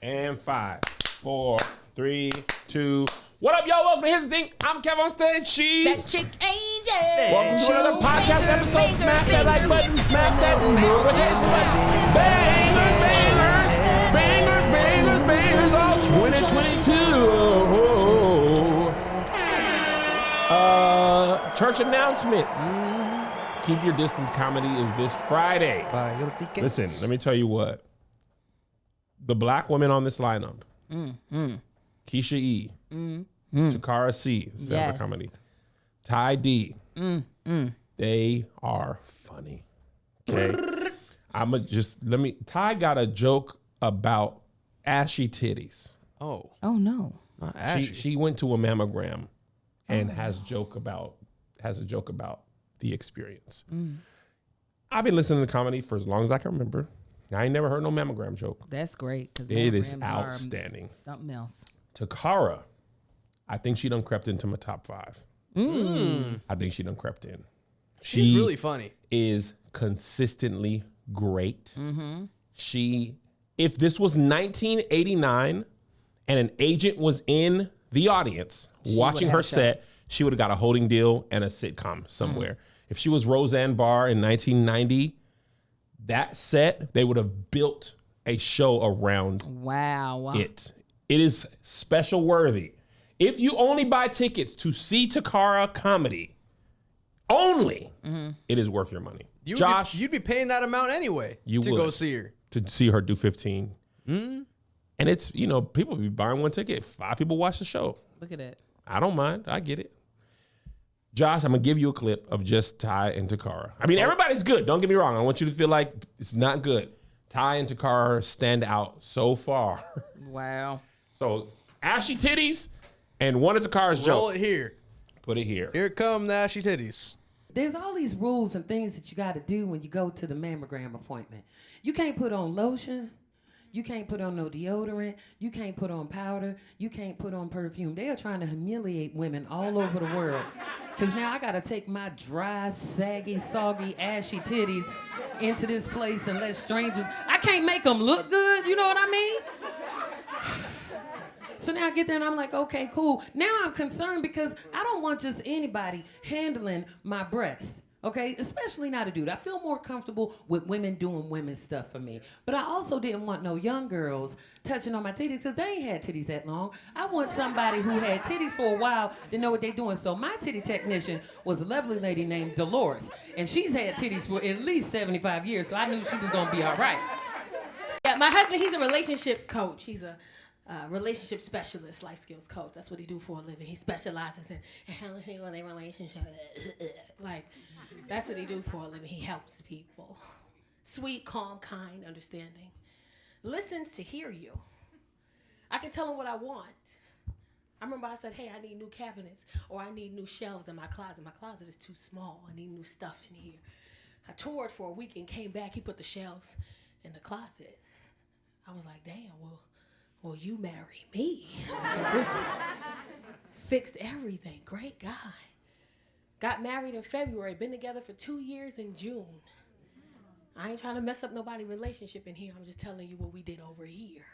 And 5, 4, 3, 2. What up, y'all? Welcome to Here's the Thing. I'm Kev on stage. She's That's Chick Angel. Welcome to another podcast episode. Smash that like button. Smash that notification button. Bangers, all 2022. Church announcements. Keep Your Distance comedy is this Friday. Listen, let me tell you what. The black women on this lineup. Keisha E. Takara C. Stand for comedy. Ty D. They are funny. Okay. Ty got a joke about ashy titties. Oh no. Not ashy. She went to a mammogram and has a joke about the experience. I've been listening to comedy for as long as I can remember. I ain't never heard no mammogram joke. That's great. Because it is outstanding. Something else. Takara, I think she done crept into my top 5. I think she done crept in. She's really funny. Is consistently great. If this was 1989 and an agent was in the audience watching her set, she would have got a holding deal and a sitcom somewhere. If she was Roseanne Barr in 1990, that set, they would have built a show around it. It is special worthy. If you only buy tickets to see Takara comedy, only, it is worth your money. Josh, you'd be paying that amount anyway go see her. To see her do 15. And it's, people be buying one ticket. 5 people watch the show. Look at it. I don't mind. I get it. Josh, I'm going to give you a clip of just Ty and Takara. I mean, everybody's good. Don't get me wrong. I want you to feel like it's not good. Ty and Takara stand out so far. Wow. So, ashy titties and one of Takara's jokes. Roll it here. Put it here. Here come the ashy titties. There's all these rules and things that you got to do when you go to the mammogram appointment. You can't put on lotion. You can't put on no deodorant. You can't put on powder. You can't put on perfume. They are trying to humiliate women all over the world. Because now I got to take my dry, saggy, soggy, ashy titties into this place and let strangers... I can't make them look good. You know what I mean? So now I get there and I'm like, okay, cool. Now I'm concerned because I don't want just anybody handling my breasts. Okay, especially not a dude. I feel more comfortable with women doing women's stuff for me. But I also didn't want no young girls touching on my titties because they ain't had titties that long. I want somebody who had titties for a while to know what they're doing. So my titty technician was a lovely lady named Dolores. And she's had titties for at least 75 years, so I knew she was going to be all right. Yeah, my husband, he's a relationship coach. He's a relationship specialist, life skills coach. That's what he do for a living. He specializes in helping with a relationship. That's what he do for a living. He helps people. Sweet, calm, kind, understanding. Listens to hear you. I can tell him what I want. I remember I said, hey, I need new cabinets, or I need new shelves in my closet. My closet is too small. I need new stuff in here. I toured for a week and came back. He put the shelves in the closet. I was like, damn, well, you marry me. This one fixed everything. Great guy. Got married in February. Been together for 2 years in June. I ain't trying to mess up nobody's relationship in here. I'm just telling you what we did over here.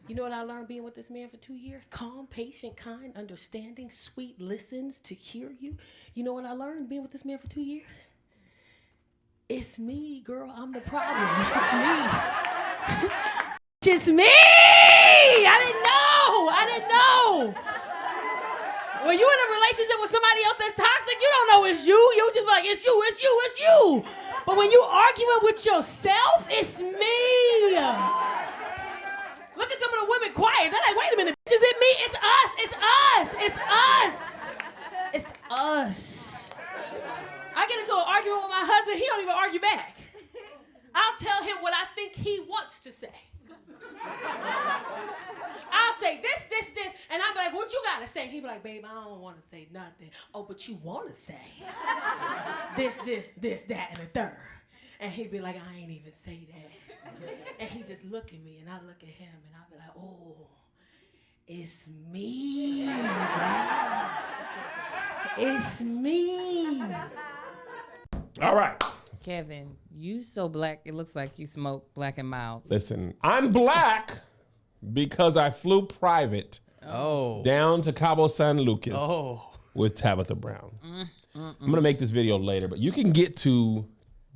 You know what I learned being with this man for 2 years? Calm, patient, kind, understanding, sweet, listens to hear you. You know what I learned being with this man for 2 years? It's me, girl. I'm the problem. It's me. It's me! I didn't know. When you in a relationship with somebody else that's toxic, you don't know it's you. You just be like, it's you. But when you arguing with yourself, it's me. Look at some of the women quiet. They're like, wait a minute, is it me? It's us. I get into an argument with my husband, he don't even argue back. I'll tell him what I think he wants to say. I'll say this, and I'll be like, what you gotta say? He'll be like, babe, I don't wanna say nothing. Oh, but you wanna say this, that, and the third. And he'd be like, I ain't even say that. And he just look at me, and I look at him, and I'll be like, oh, it's me, God. It's me. All right. Kevin, you so black, it looks like you smoke Black and Milds. Listen, I'm black, because I flew private Oh. down to Cabo San Lucas Oh. with Tabitha Brown. I'm going to make this video later, but you can get to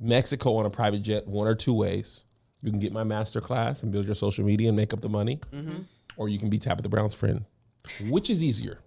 Mexico on a private jet one or two ways. You can get my master class and build your social media and make up the money, or you can be Tabitha Brown's friend. Which is easier?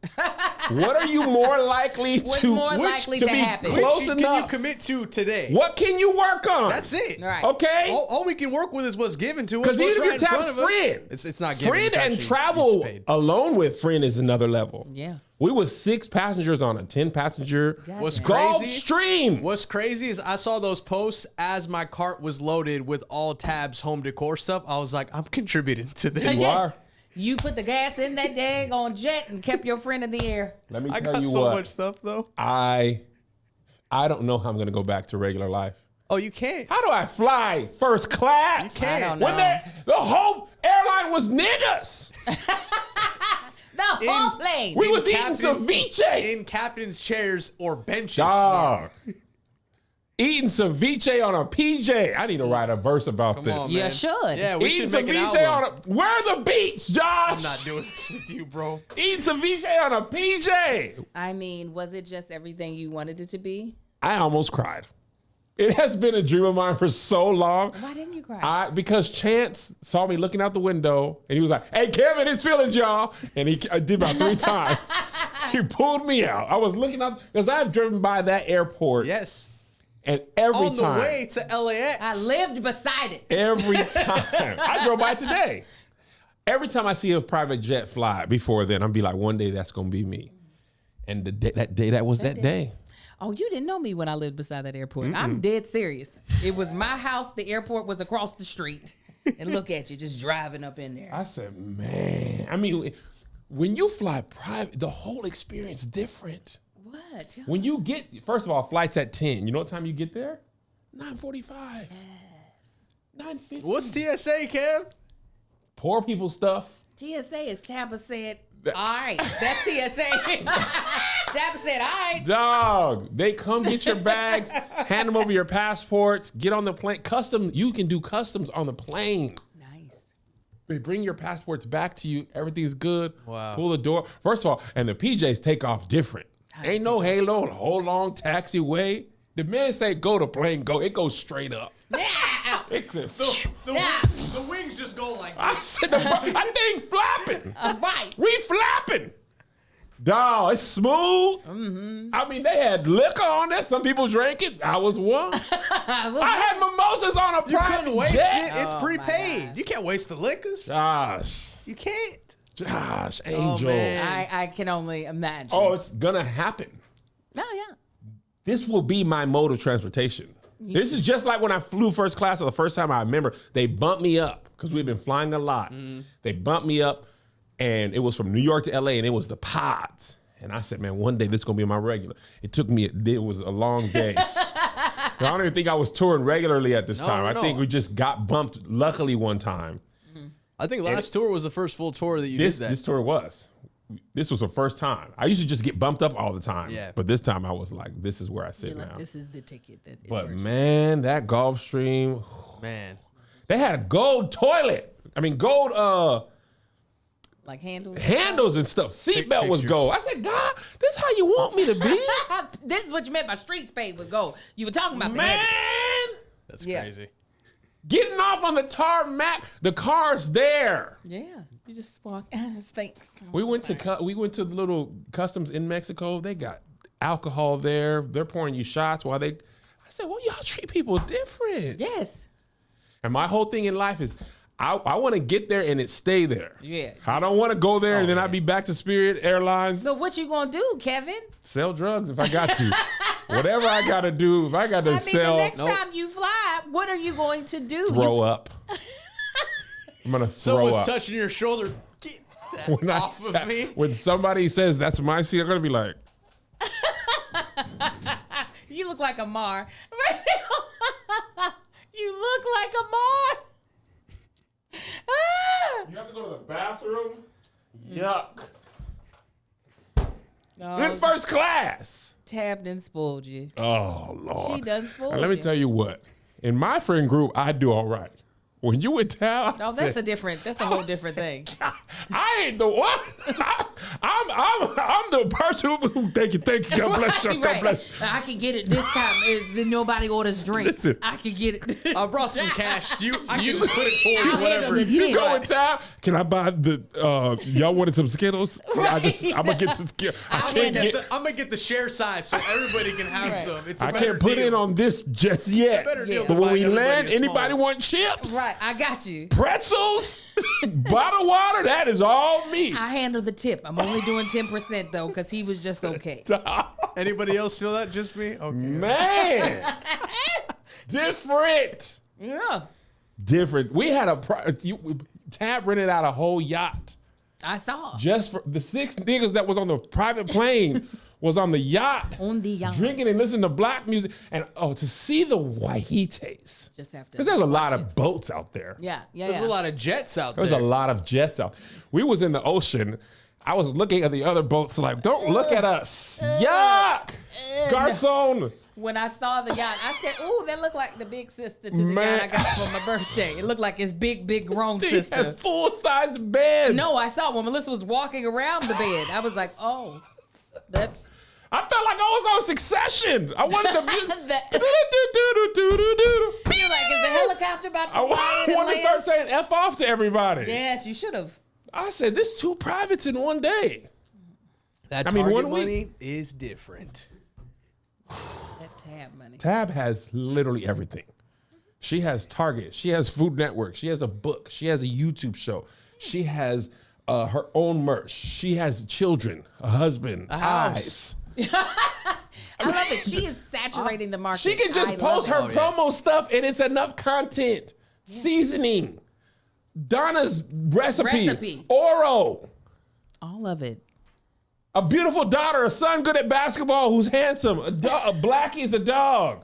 What are you more likely What's to, more likely to be happen? close Which enough? can you commit to today? What can you work on? That's it. Right. Okay. All we can work with is what's given to us. Because What's even right if in you're front Tab's of us. friend, It's not given. friend it's and actually, travel it's paid. alone with friend is another level. Yeah. We was 6 passengers on a 10-passenger What's Gulf crazy? Stream. What's crazy is I saw those posts as my cart was loaded with all Tab's home decor stuff. I was like, I'm contributing to this. You are. You put the gas in that daggone jet and kept your friend in the air. Let me I tell got you so what. much stuff though. I don't know how I'm going to go back to regular life. Oh, you can't. How do I fly first class? You can't. I don't know. When the whole airline was niggas. The whole plane. We was eating captain- ceviche. in captain's chairs or benches. Dog. Eating ceviche on a PJ. I need to write a verse about this. on, You man. should. Yeah, we Eating should make an ceviche album. on a. Where the beach, Josh? I'm not doing this with you, bro. Eating ceviche on a PJ. I mean, was it just everything you wanted it to be? I almost cried. It has been a dream of mine for so long. Why didn't you cry? Because Chance saw me looking out the window and he was like, "Hey, Kevin, his feelings, y'all." And I did about 3 times. He pulled me out. I was looking out because I've driven by that airport. Yes. And every On the time. way to LAX. I lived beside it. Every time. I drove by today. Every time I see a private jet fly before then, I'm be like, one day that's going to be me. And that was that day. Oh, you didn't know me when I lived beside that airport. I'm dead serious. It was my house. The airport was across the street. And look at you, just driving up in there. I said, man, I mean, when you fly private, the whole experience is different. What? Tell When us. you get, first of all, flight's at 10. You know what time you get there? 9:45. Yes. 9:50. What's TSA, Kev? Poor people stuff. TSA is Tabba said, all right. That's TSA. Tabba said, all right. Dog, they come get your bags, hand them over your passports, get on the plane. You can do customs on the plane. Nice. They bring your passports back to you. Everything's good. Wow. Pull the door. First of all, and the PJs take off different. Ain't no halo, the whole long taxiway. The man say go to plane, go. It goes straight up. Yeah. It said, The wings just go like I said, I think flapping. Right. We flapping. Dog, it's smooth. I mean, they had liquor on there. Some people drank it. I was one. I had mimosas on a You private couldn't waste jet. it. It's Oh, my prepaid. God. You can't waste the liquors. Josh, You can't. Angel. man. I can only imagine. Oh, it's gonna happen. Oh, yeah. This will be my mode of transportation. This is just like when I flew first class for the first time. I remember they bumped me up because we've been flying a lot. They bumped me up, and it was from New York to LA, and it was the pods. And I said, man, one day this is gonna be my regular. It took me. It was a long day. I don't even think I was touring regularly at this time. no. I think we just got bumped. Luckily, one time. I think last tour was the first full tour that you did that. This tour was. This was the first time. I used to just get bumped up all the time. Yeah. But this time I was like, this is where I sit You're like, now. this is the ticket. That is But purchased. man, that Gulf Stream, Man. they had a gold toilet. I mean, gold Like handles. handles and stuff. Seatbelt was fixtures. gold. I said, God, this is how you want me to be? This is what you meant by street spade with gold. You were talking about the Man, handles. That's Yeah. crazy. getting off on the tarmac, the car's there. Yeah. You just walk. Thanks. We went to the little customs in Mexico. They got alcohol there. They're pouring you shots while they. I said, well, y'all treat people different. Yes. And my whole thing in life is, I want to get there and it stay there. Yeah. I don't want to go there and then I'd be back to Spirit Airlines. So what you gonna do, Kevin? Sell drugs if I got to. Whatever I got to do. If I got to I mean, sell, the next time you fly, what are you going to do? throw up. I'm going to throw Someone's up. touching your shoulder. Get that When off of me. When somebody says that's my seat, I'm going to be like, You look like a Mar. You look like a Mar. you have to go to the bathroom? Yuck. No, In first class. Tab done spoiled you. Oh, Lord. She done spoiled Now, let me you. tell you what. In my friend group, I do all right. When you with Tab, Oh, that's a whole different thing. I ain't the one. I'm the person who thank you. God bless you. God bless you. I can get it this time. If nobody orders drinks, Listen. I can get it. I brought some cash. I can just put it towards I'll whatever. handle the You tip. go in town. Can I buy the? Y'all wanted some Skittles? I'm gonna get the Skittles. I'm gonna get the share size so everybody can have some. It's a I better can't put deal. in on this just yet. Better deal But than when buying we everybody land, a small anybody one. want chips? Right, I got you. Pretzels, bottled water. That is all me. I handle the tip. I'm only doing 10% though, because he was just okay. Anybody else feel that? Just me? Okay. Man, different. Yeah, Different. We had Tab rented out a whole yacht I saw. just for the 6 niggas that was on the private plane was on the yacht. On the yacht. Drinking and listening to black music. And to see the Wahites. Just have to. Because there's a lot watch of it. boats out there. Yeah. There's a lot of jets out There's there. a lot of jets out. We was in the ocean. I was looking at the other boats like, don't look at us. Yuck! Garçon! When I saw the yacht, I said, "Ooh, that looked like the big sister to the yacht I got for my birthday. It looked like his big grown He sister." had full-size beds. No, I saw when Melissa was walking around the bed. I was like, "Oh, that's." I felt like I was on Succession. I wanted to You're like, is the helicopter about to I fly in and wanted to land? start saying F off to everybody. Yes, you should have. I said, this 2 privates in one day. That I mean, Target one week- money is different. That tab money. Tab has literally everything. She has Target. She has Food Network. She has a book. She has a YouTube show. She has her own merch. She has children, a husband, house. eyes. I love it. She is saturating the market. She can just I post love her it. promo stuff and it's enough content. Seasoning. Donna's recipe. Oro. All of it. A beautiful daughter, a son good at basketball who's handsome. A Blackie is a dog.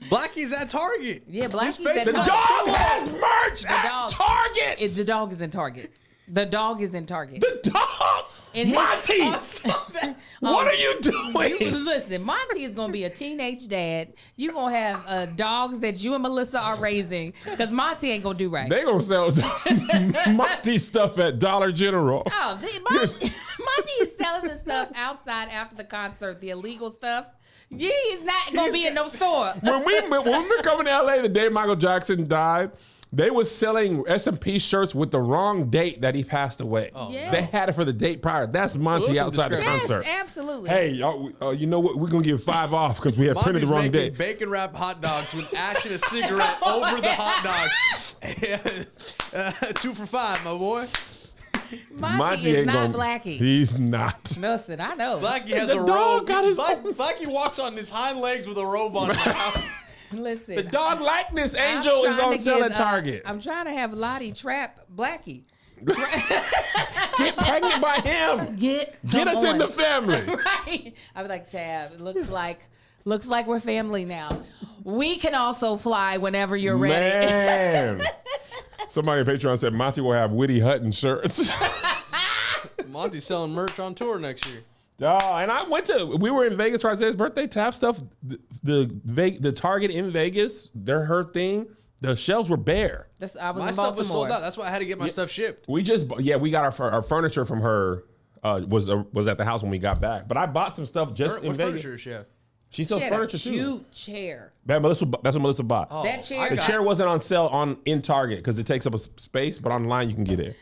Blackie's at Target. Yeah, Blackie's His face at The is Target. on dog pillow. has merch at dog- Target. The dog is in Target. The dog is in Target. The dog. And his- Monty. What are you doing? Listen, Monty is going to be a teenage dad. You're going to have dogs that you and Melissa are raising because Monty ain't going to do right. They gonna sell Monty stuff at Dollar General. Oh, Monty is selling the stuff outside after the concert, the illegal stuff. Yeah, he's not going to be in no store. When we were coming to LA the day Michael Jackson died, they was selling S&P shirts with the wrong date that he passed away. Yes. They had it for the date prior. That's Monty Those are outside the Yes, concert. absolutely. Hey, y'all, you know what? We're gonna give 5 off because we had printed Monty's the wrong making date. bacon wrapped hot dogs with ash and a cigarette over the hot dog. 2 for $5, my boy. Monty is not Blackie. He's not. Listen, I know. Blackie has The a dog robe. got his own- Blackie walks on his hind legs with a robe on. Now. Listen. The dog likeness I'm angel is trying on to sale get, at Target. I'm trying to have Lottie trap Blackie. Get pregnant by him. Get us in the family. Right. I'd be like, Tab, it looks like we're family now. We can also fly whenever you're ready. Man. Somebody on Patreon said Monty will have Woody Hutton shirts. Monty's selling merch on tour next year. Oh, and we were in Vegas for Isaiah's birthday. Tap stuff, the Target in Vegas, her thing. The shelves were bare. I was My in stuff Baltimore. was sold out. That's why I had to get my stuff shipped. We got our furniture from her. Was at the house when we got back. But I bought some stuff just in What Vegas. furniture is she have? She She sells had a furniture too. cute chair. That's what Melissa bought. That chair. The chair wasn't on sale in Target because it takes up a space, but online you can get it.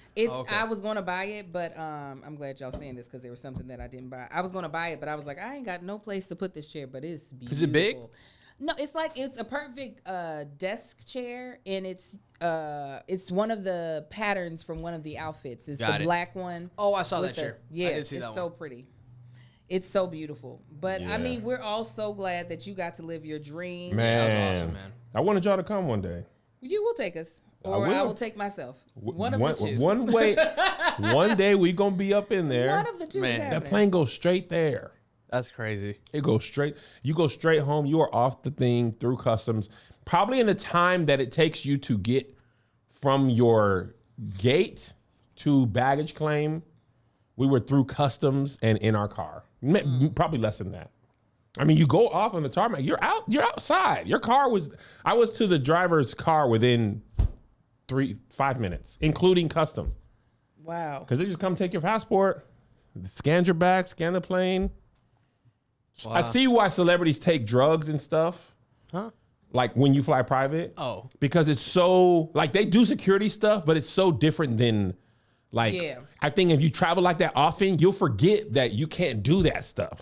I was going to buy it, but I'm glad y'all saying this because there was something that I didn't buy. I was going to buy it, but I was like, I ain't got no place to put this chair, but it's beautiful. Is it big? No, it's a perfect desk chair, and it's one of the patterns from one of the outfits. It's Got the it. black one. Oh, I saw with that chair. Yeah, I did see it's that so one. pretty. It's so beautiful. But Yeah. I mean, we're all so glad that you got to live your dream. Man, That was awesome, man. I wanted y'all to come one day. You will take us, or I will take myself. One of the two. One day we gonna be up in there. One of the two. Man, is that That happening. plane goes straight there. That's crazy. It goes straight. You go straight home. You are off the thing through customs. Probably in the time that it takes you to get from your gate to baggage claim, we were through customs and in our car. Probably less than that. I mean, you go off on the tarmac. You're outside. Your car was. I was to the driver's car within 5 minutes, including customs. Wow. Because they just come take your passport, scan your bag, scan the plane. Wow. I see why celebrities take drugs and stuff. Huh? Like when you fly private. Oh. Because it's so, like they do security stuff, but it's so different than like, I think if you travel like that often, you'll forget that you can't do that stuff.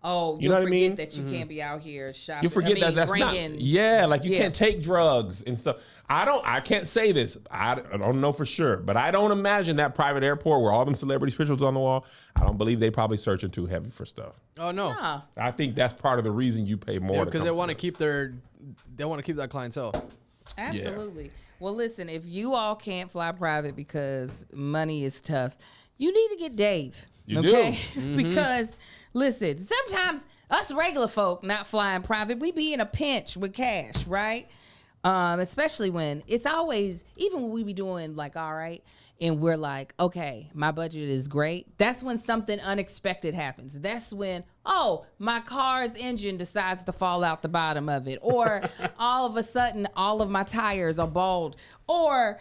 Oh, you know what I mean? That you can't be out here shopping. You forget that that's not. Yeah, like you can't take drugs and stuff. I can't say this. I don't know for sure, but I don't imagine that private airport where all them celebrities' pictures on the wall. I don't believe they probably searching too heavy for stuff. Oh no. Nah. I think that's part of the reason you pay more. Because they want to keep that clientele. Absolutely. Well, listen, if you all can't fly private because money is tough, you need to get Dave. You do. Because listen, sometimes us regular folk not flying private, we be in a pinch with cash, right? Especially when it's always, even when we be doing like, all right, and we're like, okay, my budget is great. That's when something unexpected happens. That's when, oh, my car's engine decides to fall out the bottom of it. Or all of a sudden, all of my tires are bald. Or,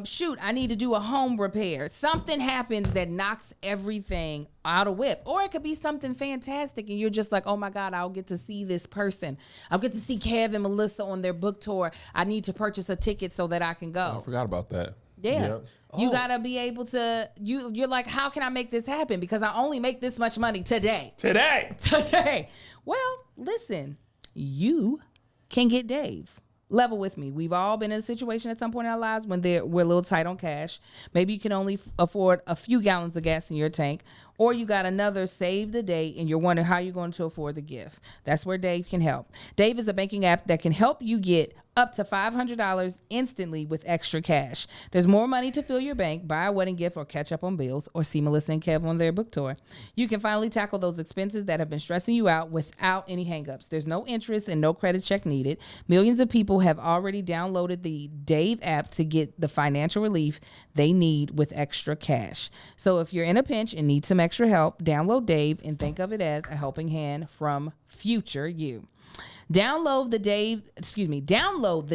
shoot, I need to do a home repair. Something happens that knocks everything out of whip. Or it could be something fantastic and you're just like, oh my God, I'll get to see this person. I'll get to see Kev and Melissa on their book tour. I need to purchase a ticket so that I can go. I forgot about that. Yeah. Yep. You gotta be able to, you're like, how can I make this happen? Because I only make this much money today. Today. Well, listen, you can get Dave. Level with me. We've all been in a situation at some point in our lives when we're a little tight on cash. Maybe you can only afford a few gallons of gas in your tank, or you got another save the date and you're wondering how you're going to afford the gift. That's where Dave can help. Dave is a banking app that can help you get up to $500 instantly with extra cash. There's more money to fill your bank, buy a wedding gift, or catch up on bills, or see Melissa and Kev on their book tour. You can finally tackle those expenses that have been stressing you out without any hangups. There's no interest and no credit check needed. Millions of people have already downloaded the Dave app to get the financial relief they need with extra cash. So if you're in a pinch and need some extra help, download Dave and think of it as a helping hand from future you. Download the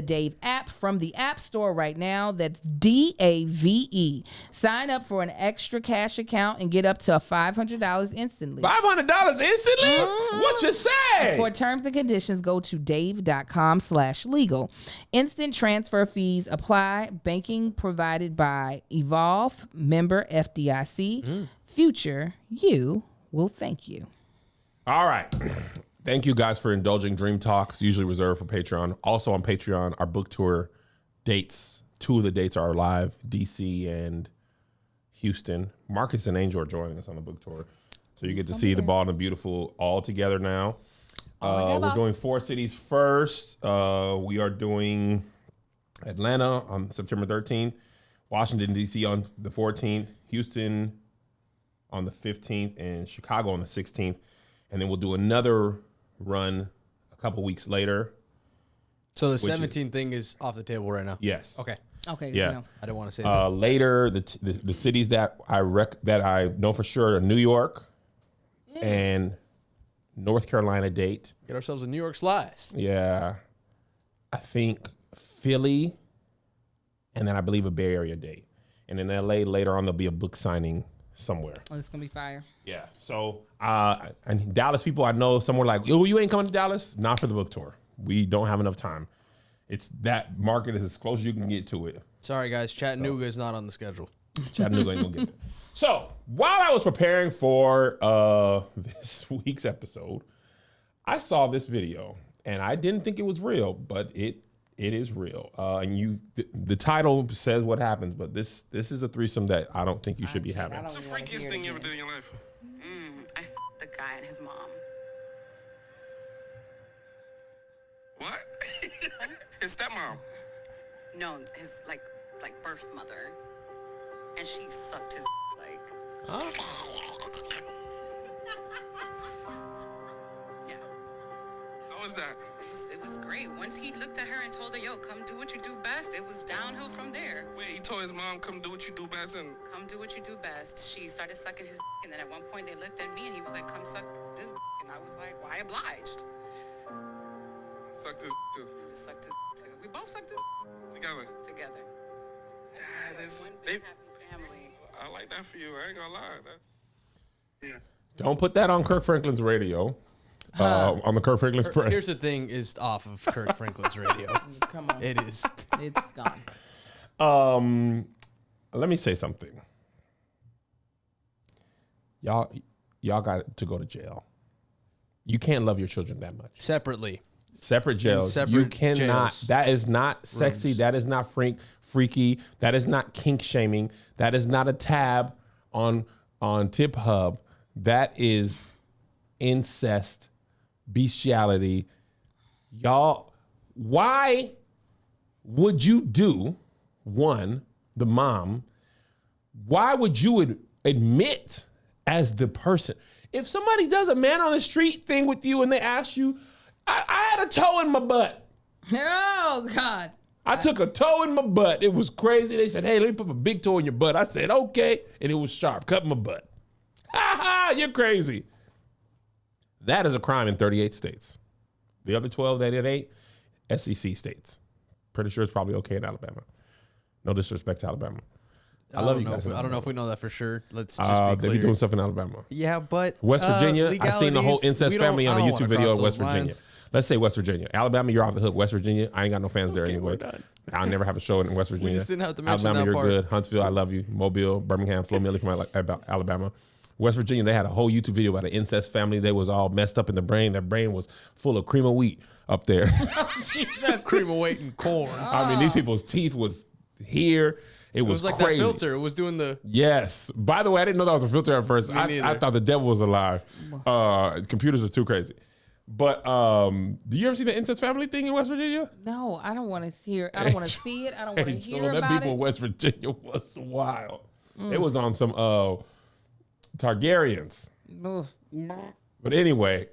Dave app from the App Store right now. That's DAVE. Sign up for an extra cash account and get up to $500 instantly. $500 instantly? What you say? For terms and conditions, go to dave.com/legal. Instant transfer fees apply. Banking provided by Evolve, member FDIC. Future you will thank you. All right. Thank you guys for indulging Dream Talk. It's usually reserved for Patreon. Also on Patreon, our book tour dates. 2 of the dates are live, DC and Houston. Marcus and Angel are joining us on the book tour. So you get to see the Bald and the Beautiful all together now. We're doing 4 cities first. We are doing Atlanta on September 13th, Washington, D.C. on the 14th, Houston on the 15th, and Chicago on the 16th. And then we'll do another run a couple weeks later. So the 17th thing is off the table right now? Yes. Okay. Yeah. I didn't want to say that. Later, the cities that I know for sure are New York and North Carolina date. Get ourselves a New York slice. Yeah. I think Philly, and then I believe a Bay Area date. And in LA, later on, there'll be a book signing somewhere. Oh, it's going to be fire. Yeah. So, and Dallas people, I know some were like, oh, you ain't coming to Dallas? Not for the book tour. We don't have enough time. It's that market is as close as you can get to it. Sorry, guys. Chattanooga is not on the schedule. Chattanooga ain't gonna get it. So, while I was preparing for this week's episode, I saw this video, and I didn't think it was real, but it is real. And the title says what happens, but this is a threesome that I don't think you should be having. What's the freakiest thing you ever did in your life? I f***ed the guy and his mom. What? His stepmom? No, his like birth mother. And she sucked his like. Huh? Yeah. How was that? It was great. Once he looked at her and told her, yo, come do what you do best, it was downhill from there. Wait, he told his mom, come do what you do best, and... Come do what you do best. She started sucking his and then at one point they looked at me and he was like, come suck this and I was like, why obliged? Sucked his too. Sucked his too. We both sucked his Together. together. That is. I like that for you. I ain't gonna lie. Yeah. Don't put that on Kirk Franklin's radio. On the Kirk Franklin's prayer. Here's the thing: is off of Kirk Franklin's radio. Come on. It is. It's gone. Let me say something. Y'all got to go to jail. You can't love your children that much. Separately. Separate jails. You cannot. Jails. That is not sexy. That is not freaky. That is not kink shaming. That is not a tab on Tip Hub. That is incest, bestiality. Y'all, why would you do, one, the mom, why would you admit as the person? If somebody does a man on the street thing with you and they ask you, I had a toe in my butt. Oh, God. I took a toe in my butt. It was crazy. They said, hey, let me put a big toe in your butt. I said, okay. And it was sharp. Cut my butt. Ha ha, you're crazy. That is a crime in 38 states. The other 12 that it ain't, SEC states. Pretty sure it's probably okay in Alabama. No disrespect to Alabama. I love you guys. I don't know if we know that for sure. Let's just be they clear. be doing stuff in Alabama. Yeah, but West Virginia, I seen the whole incest family on a YouTube video of West Virginia. Lines. Let's say West Virginia. Alabama, you're off the hook. West Virginia, I ain't got no fans there anyway. I'll never have a show in West Virginia. We just didn't have to mention Alabama, that you're part. good. Huntsville, I love you. Mobile, Birmingham, Flo Millie from Alabama. West Virginia, they had a whole YouTube video about an incest family. They was all messed up in the brain. Their brain was full of cream of wheat up there. Cream of wheat and corn. I mean, these people's teeth was here. It was like crazy. that filter. It was doing the. Yes. By the way, I didn't know that was a filter at first. I thought the devil was alive. Computers are too crazy. But do you ever see the incest family thing in West Virginia? No, I don't want to hear. I don't want to see it. I don't want to hear that about people in it. West Virginia was wild. It was on some Targaryens. But anyway,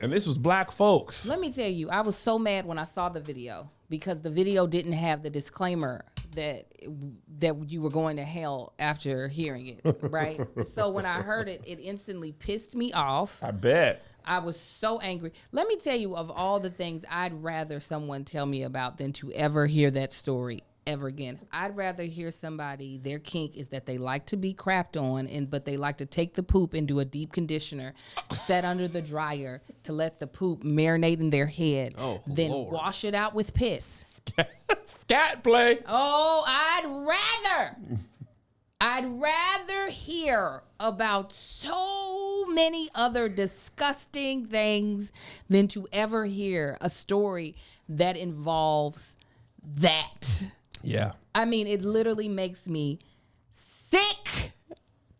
and this was black folks. Let me tell you, I was so mad when I saw the video because the video didn't have the disclaimer that you were going to hell after hearing it, right? So when I heard it, it instantly pissed me off. I bet. I was so angry. Let me tell you, of all the things I'd rather someone tell me about than to ever hear that story ever again. I'd rather hear somebody, their kink is that they like to be crapped on, but they like to take the poop and do a deep conditioner, set under the dryer to let the poop marinate in their head, then wash it out with piss. Scat play. Oh, I'd rather hear about so many other disgusting things than to ever hear a story that involves that. Yeah. I mean, it literally makes me sick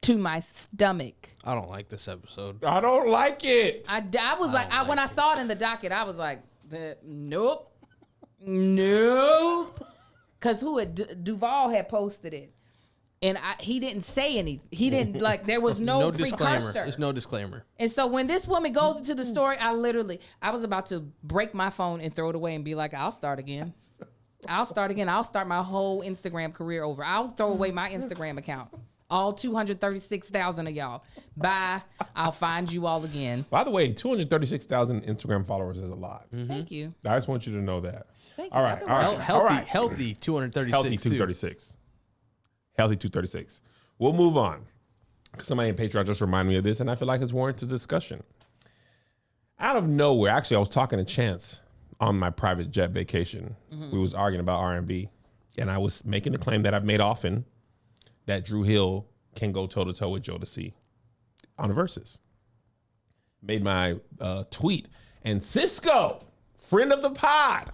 to my stomach. I don't like this episode. I don't like it. I was like, when I saw it in the docket, I was like, nope. Because Duval had posted it. And he didn't say anything. He didn't, like, there was no disclaimer. precursor. There's no disclaimer. And so when this woman goes into the story, I was about to break my phone and throw it away and be like, I'll start again. I'll start my whole Instagram career over. I'll throw away my Instagram account. All 236,000 of y'all. Bye. I'll find you all again. By the way, 236,000 Instagram followers is a lot. Thank you. I just want you to know that. Thank All you. right. Healthy 236. Healthy 236. Healthy 236. We'll move on. Somebody in Patreon just reminded me of this, and I feel like it's warranted discussion. Out of nowhere, actually, I was talking to Chance on my private jet vacation. We was arguing about R&B, and I was making the claim that I've made often that Dru Hill can go toe-to-toe with Jodeci on the verses. Made my tweet, and Cisco, friend of the pod,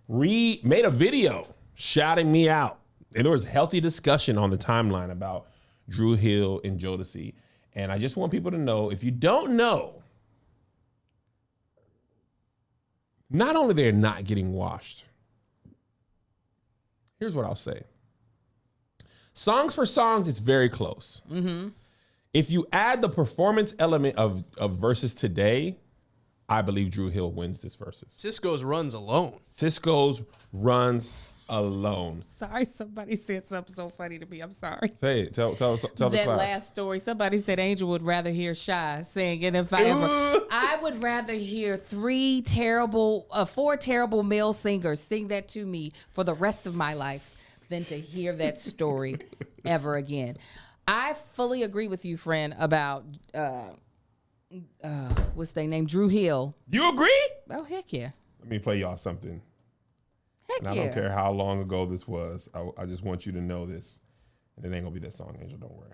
made a video shouting me out. And there was healthy discussion on the timeline about Dru Hill and Jodeci. And I just want people to know, if you don't know, not only they're not getting washed, here's what I'll say. Songs for songs, it's very close. If you add the performance element of verses today, I believe Dru Hill wins this versus. Cisco's runs alone. Sorry, somebody said something so funny to me. I'm sorry. Say it. Tell the class. That last story, somebody said Angel would rather hear Shy sing. And if I would rather hear four terrible male singers sing that to me for the rest of my life than to hear that story ever again. I fully agree with you, friend, about what's their name? Dru Hill. You agree? Oh, heck yeah. Let me play y'all something. Heck And I don't care how long ago this was. I just want you to know this. And it ain't gonna be that song, Angel. Don't worry.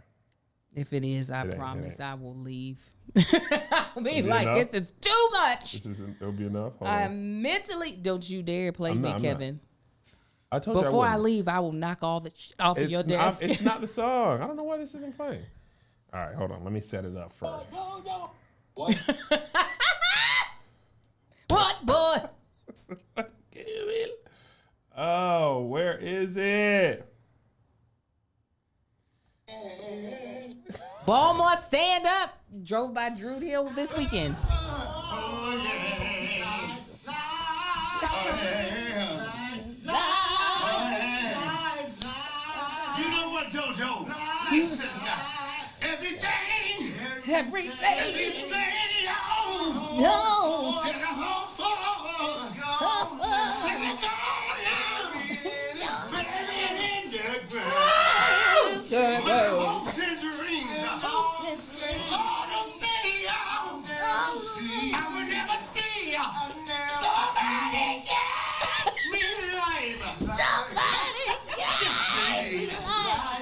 If it is, I It ain't, promise it ain't. I will leave. I mean, like, enough? this is too much. It'll be enough. Hold I on. mentally, don't you dare play I'm me, not. Kevin. I told you Before I wouldn't. leave, I will knock all the off of your It's desk. it's not the song. I don't know why this isn't playing. All right, hold on. Let me set it up first. What? What, boy? Oh, where is it? Baltimore, stand up. Drove by Dru Hill this weekend. You know what, JoJo? Listen, everything No. and the whole floor's gone. Sing it on, baby, in the ground. But hopes and dreams all the day I will never see somebody get me life.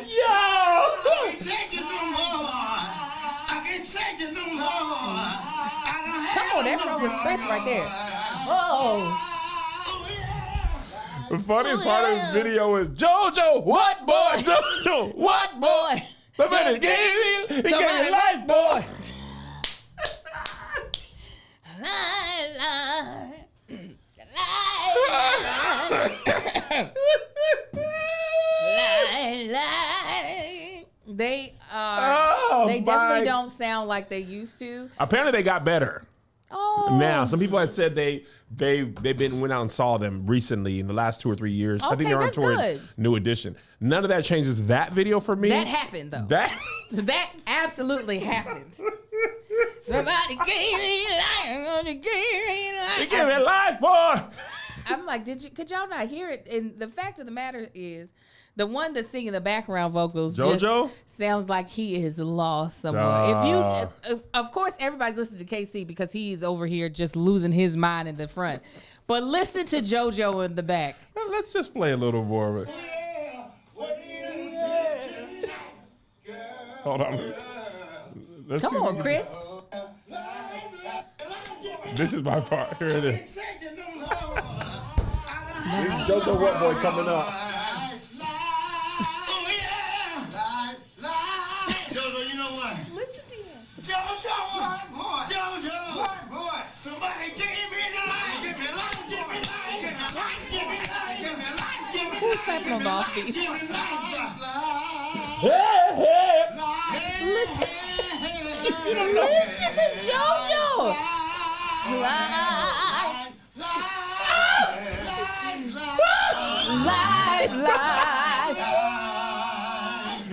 Yo! I can't take it no more. I can't take it no more. I don't have Come on, that's wrong with Chris right there. Oh. The funniest part of this video is JoJo, what boy? JoJo, what boy? Boy. Somebody gave me Somebody life, boy. They Oh, they definitely my- don't sound like they used to. Apparently they got better. Oh. Now, some people had said they've went out and saw them recently in the last 2 or 3 years. I think Okay, they're on that's tour good. New Edition. None of that changes that video for me. That happened though. That absolutely happened. Somebody gave me life. They give me life, boy. I'm like, could y'all not hear it? And the fact of the matter is, the one that's singing the background vocals JoJo? just sounds like he is lost somewhere. Of course, everybody's listening to KC because he's over here just losing his mind in the front. But listen to JoJo in the back. Well, let's just play a little more of it. Hold on. Let's Come see. on, Chris. This is my part. Here it is. This is JoJo What Boy coming up. JoJo, you know what? JoJo, what boy? Somebody give me the light, give me light, give me light, give me light, give me light, give me light, give me Who's clapping on the off beat? give me light. Listen to JoJo. Live.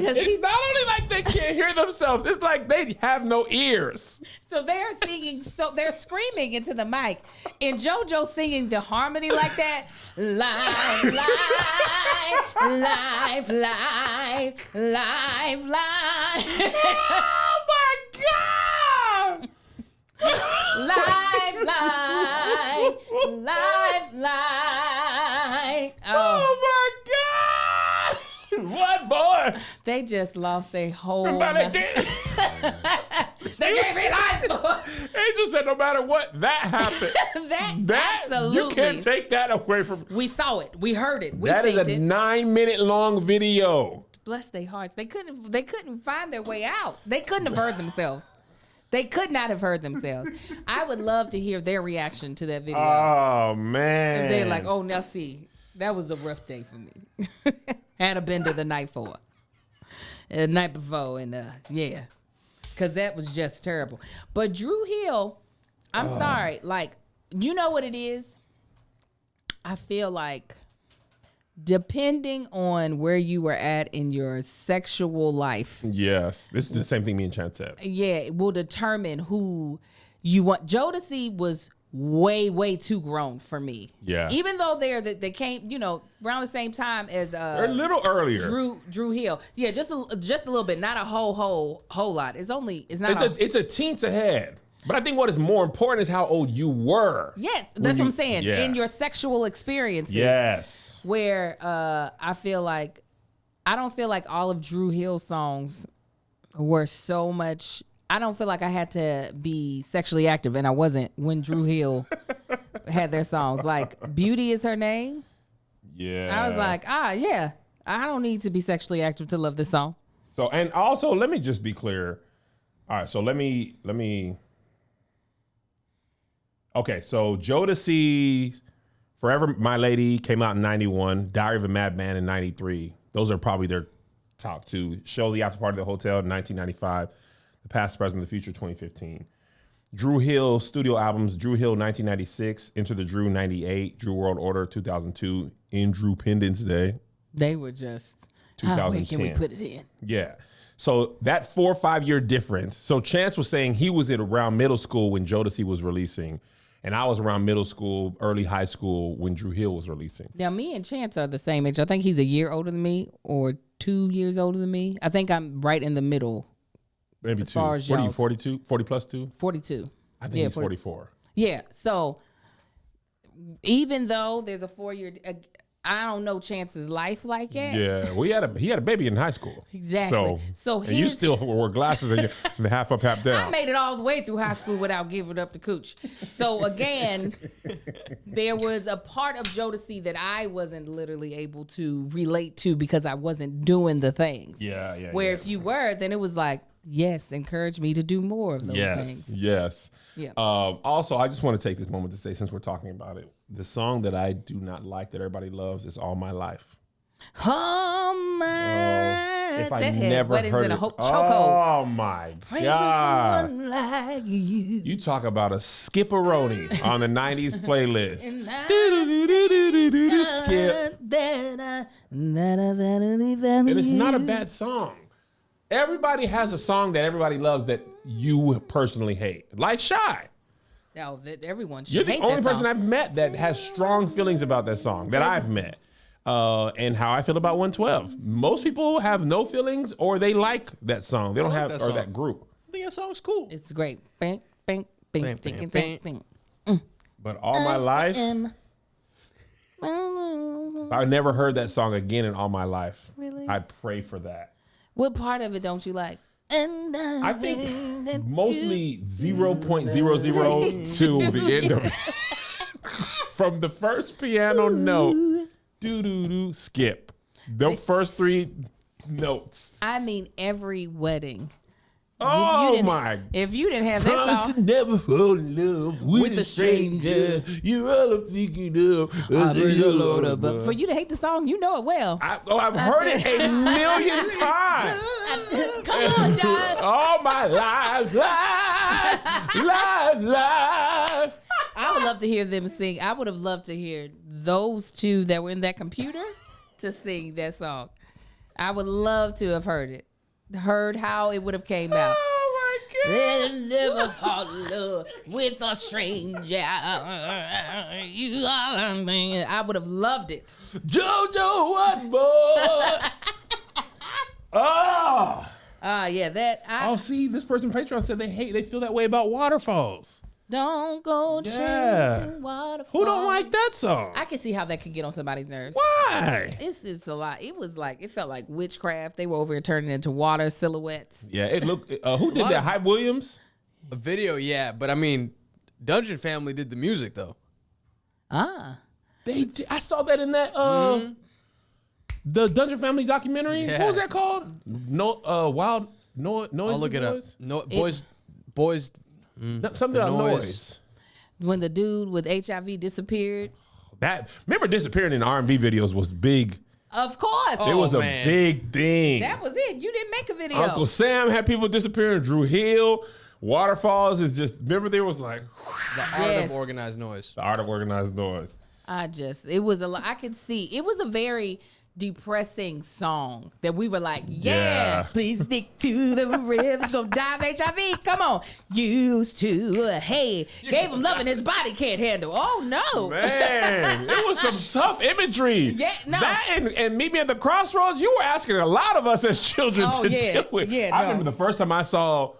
It's not only like they can't hear themselves, it's like they have no ears. So they're singing, so they're screaming into the mic, and JoJo singing the harmony like that. Live, live, live, live, live. Oh my God! Live, live. Oh my God! What boy? They just lost their whole. Somebody did. They gave me life, boy. Angel said no matter what, that happened. That absolutely. You can't take that away from. We saw it. We heard it. We That is seen a it. 9-minute long video. Bless their hearts. They couldn't find their way out. They couldn't have heard themselves. They could not have heard themselves. I would love to hear their reaction to that video. Oh man. If they're like, oh, now see, that was a rough day for me. Had a bender the night before, and yeah, because that was just terrible. But Dru Hill, I'm sorry, like, you know what it is? I feel like depending on where you were at in your sexual life, Yes, this is the same thing me and Chance said. yeah, it will determine who you want. Jodeci was way too grown for me. Yeah. Even though they came, around the same time as They're a little earlier. Dru Hill. Yeah, just a little bit, not a whole lot. It's a teens ahead. But I think what is more important is how old you were. Yes, that's what I'm saying. Yeah. In your sexual experiences. Yes. Where I don't feel like all of Dru Hill's songs were so much. I don't feel like I had to be sexually active, and I wasn't when Dru Hill had their songs. Like Beauty Is Her Name. Yeah. I was like, yeah, I don't need to be sexually active to love this song. So, and also, let me just be clear. All right, so let me. Okay, so Jodeci, Forever My Lady came out in 91, Diary of a Madman in 93. Those are probably their top two. Show the After Party at the Hotel in 1995. The Past, Present, the Future 2015. Dru Hill studio albums, Dru Hill 1996, Enter the Dru 98, Dru World Order 2002, Indrupendence Day. They were just, 2010. can we put it in? Yeah. So that 4 or 5 year difference. So Chance was saying he was at around middle school when Jodeci was releasing. And I was around middle school, early high school when Dru Hill was releasing. Now, me and Chance are the same age. I think he's a year older than me or 2 years older than me. I think I'm right in the middle. Maybe as two. far as What are you, y'all's- 42? 40 plus 2? 42. I think he's 44. Yeah. So even though there's a 4-year, I don't know Chance's life like that. Yeah, he had a baby in high school. Exactly. So and you still wore glasses and you're half up, half down. I made it all the way through high school without giving up the cooch. So again, there was a part of Jodeci that I wasn't literally able to relate to because I wasn't doing the things. Yeah. Where if you were, then it was like, yes, encourage me to do more of those things. Yes. Yeah. Also, I just want to take this moment to say, since we're talking about it, the song that I do not like that everybody loves is All My Life. Oh my! If I that never what is heard it? A it. chokehold. Oh my Pray for God! someone like you. You talk about a skip-a-roni on the '90s playlist. Skip. And it's not a bad song. Everybody has a song that everybody loves that you personally hate, like Shy. No, everyone should You're the hate only that person song. I've met that has strong feelings about that song that I've met. And how I feel about 112. Most people have no feelings or they like that song. They don't have that or song. that group. I think that song's cool. It's great. Bing, bing, bing, Bing, bing, bing, bing, bing. bing. But all my life, I never heard that song again in all my life. Really? I pray for that. What part of it don't you like? And I think mostly 0.00 to the end of it. From the first piano note, do skip. The first 3 notes. I mean, every wedding. Oh my! If you didn't have that Promise song, to never fall in love with a a stranger. You're all I'm thinking of. but for you to hate the song, you know it well. I've heard it a million times. Come on, John. All my life. I would love to hear them sing. I would have loved to hear those two that were in that computer to sing that song. I would love to have heard it. Heard how it would have came out. Oh my God. Then never fall in love with a stranger. You are the I would have loved it. JoJo, what more? Oh. Yeah, that. Oh, see, this person on Patreon said they feel that way about waterfalls. Don't go chasing waterfalls. Who don't like that song? I can see how that could get on somebody's nerves. Why? It's just a lot. It felt like witchcraft. They were over here turning into water silhouettes. Yeah, it looked. Who did that? Hype Williams. A video, yeah, but I mean, Dungeon Family did the music though. They did. I saw that in that the Dungeon Family documentary. Yeah. What was that called? Wild Noise. I'll look it up. No, boys. Something The about Noise. noise. When the dude with HIV disappeared. Remember disappearing in R&B videos was big. Of course. It was a man. big thing. That was it. You didn't make a video. Uncle Sam had people disappearing. Dru Hill. Waterfalls is just. Remember there was like The art of organized noise. the art of organized noise. It was a lot. I could see. It was a very depressing song that we were like, yeah. Please stick to the rhythm. It's gonna die of HIV. Come on. Used to, hey, gave him love and his body can't handle. Oh, no. Man, it was some tough imagery. Yeah, no. That and Meet Me at the Crossroads, you were asking a lot of us as children to deal with. Yeah, I remember the first time I saw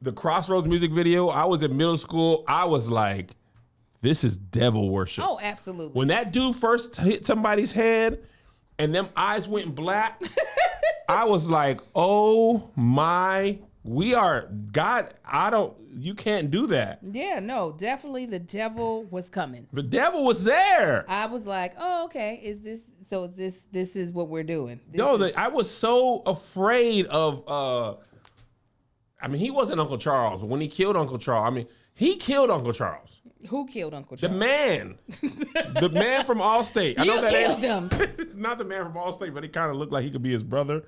the Crossroads music video, I was in middle school. I was like, this is devil worship. Oh, absolutely. When that dude first hit somebody's head and them eyes went black, I was like, oh my, you can't do that. Yeah, no, definitely the devil was coming. The devil was there. I was like, oh, okay, this is what we're doing. I was so afraid of, he wasn't Uncle Charles, but when he killed Uncle Charles, he killed Uncle Charles. Who killed Uncle Charles? The man. The man from Allstate. I know that killed him. It's not the man from Allstate, but he kind of looked like he could be his brother.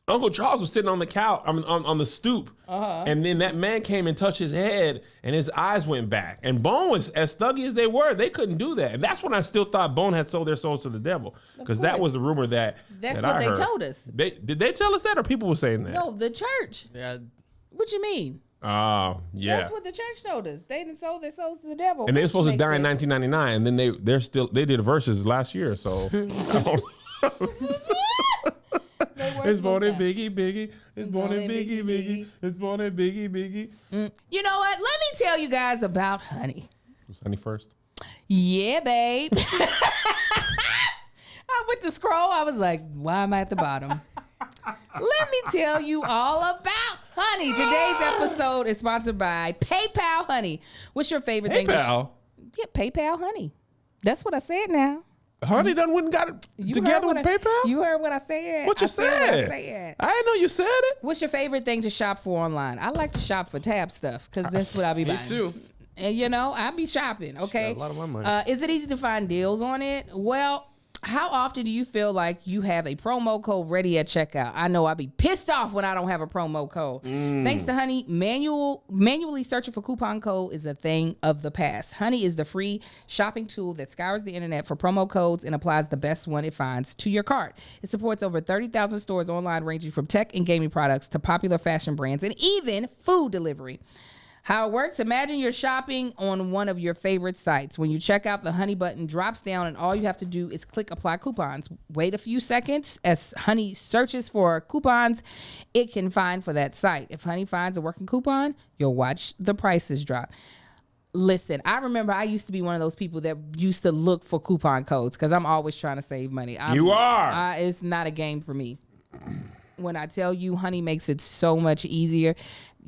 Uncle Charles was sitting on the couch, on the stoop, and then that man came and touched his head, and his eyes went back. And Bone was, as thuggy as they were, they couldn't do that. And that's when I still thought Bone had sold their souls to the devil, because that was the rumor that's what I heard. Told us. Did they tell us that, or people were saying that? No, the church. Yeah. What you mean? Oh, yeah. That's what the church told us. They didn't sold their souls to the devil. And they were supposed to die in 1999, and then they did verses last year, so. It's born in Biggie, Biggie. It's born in Biggie, Biggie. It's born in Biggie, Biggie. You know what? Let me tell you guys about Honey. Was Honey first? Yeah, babe. I went to scroll. I was like, why am I at the bottom? Let me tell you all about Honey. Today's episode is sponsored by PayPal Honey. What's your favorite thing? PayPal? Yeah, PayPal Honey. That's what I said now. Honey done went and got it together with PayPal? You heard what I said. What you said? I didn't know you said it. What's your favorite thing to shop for online? I like to shop for tab stuff because that's what I be buying. Me too. And I be shopping, okay? A lot of my money. Is it easy to find deals on it? Well, how often do you feel like you have a promo code ready at checkout? I know I'd be pissed off when I don't have a promo code. Thanks to Honey, manually searching for coupon code is a thing of the past. Honey is the free shopping tool that scours the internet for promo codes and applies the best one it finds to your cart. It supports over 30,000 stores online, ranging from tech and gaming products to popular fashion brands and even food delivery. How it works, imagine you're shopping on one of your favorite sites. When you check out, the Honey button drops down and all you have to do is click apply coupons. Wait a few seconds as Honey searches for coupons it can find for that site. If Honey finds a working coupon, you'll watch the prices drop. Listen, I remember I used to be one of those people that used to look for coupon codes because I'm always trying to save money. You are. It's not a game for me. When I tell you Honey makes it so much easier,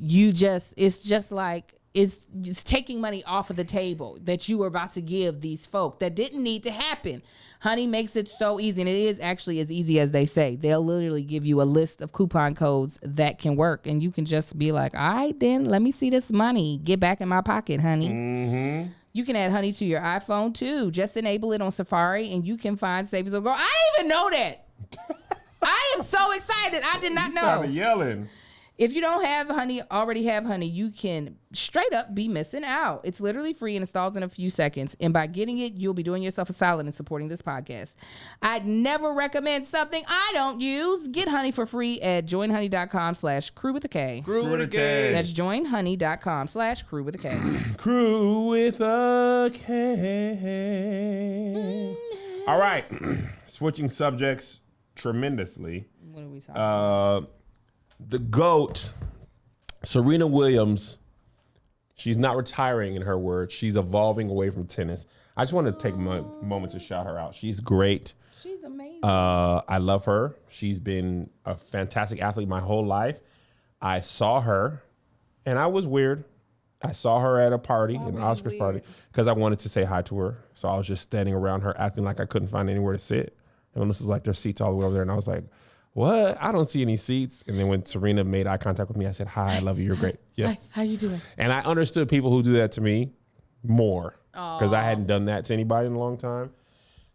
it's just like it's taking money off of the table that you were about to give these folk that didn't need to happen. Honey makes it so easy, and it is actually as easy as they say. They'll literally give you a list of coupon codes that can work, and you can just be like, all right, then let me see this money get back in my pocket, honey. Mm-hmm. You can add Honey to your iPhone too. Just enable it on Safari, and you can find savings or grow. I didn't even know that. I am so excited. I did not know. Started yelling. If you don't have Honey, already have Honey, you can straight up be missing out. It's literally free and installs in a few seconds. And by getting it, you'll be doing yourself a solid in supporting this podcast. I'd never recommend something I don't use. Get Honey for free at joinhoney.com/crew with a K. Crew with a K. That's joinhoney.com/crew with a K. Crew with a K. All right. Switching subjects tremendously. What are we talking about? The GOAT, Serena Williams, she's not retiring in her words. She's evolving away from tennis. I just want to take a moment to shout her out. She's great. She's amazing. I love her. She's been a fantastic athlete my whole life. I saw her, and I was weird. I saw her at a party, an Oscars party, because I wanted to say hi to her. So I was just standing around her acting like I couldn't find anywhere to sit. And this was like there's seats all the way over there, and I was like, what? I don't see any seats. And then when Serena made eye contact with me, I said, hi, I love you. You're great. Yes. Hi, how you doing? And I understood people who do that to me more because I hadn't done that to anybody in a long time.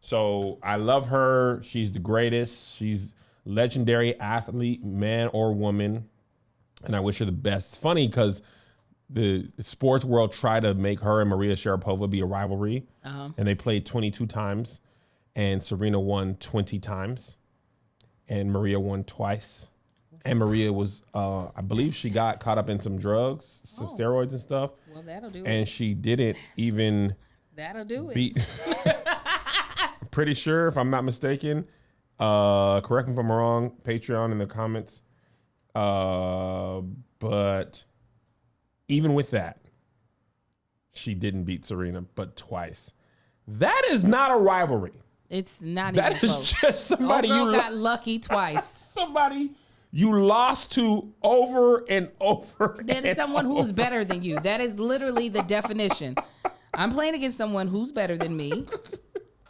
So I love her. She's the greatest. She's legendary athlete, man or woman. And I wish her the best. It's funny because the sports world tried to make her and Maria Sharapova be a rivalry. And they played 22 times. and Serena won 20 times, and Maria won twice. And Maria was, I believe she got caught up in some drugs, some steroids and stuff. Well, that'll do it. And she didn't even That'll do it. beat. Pretty sure, if I'm not mistaken. Correct me if I'm wrong. Patreon in the comments. But even with that, she didn't beat Serena, but twice. That is not a rivalry. It's not That even is close. just somebody Old girl you got lucky twice. somebody you lost to over and over. That is someone who's better than you. That is literally the definition. I'm playing against someone who's better than me.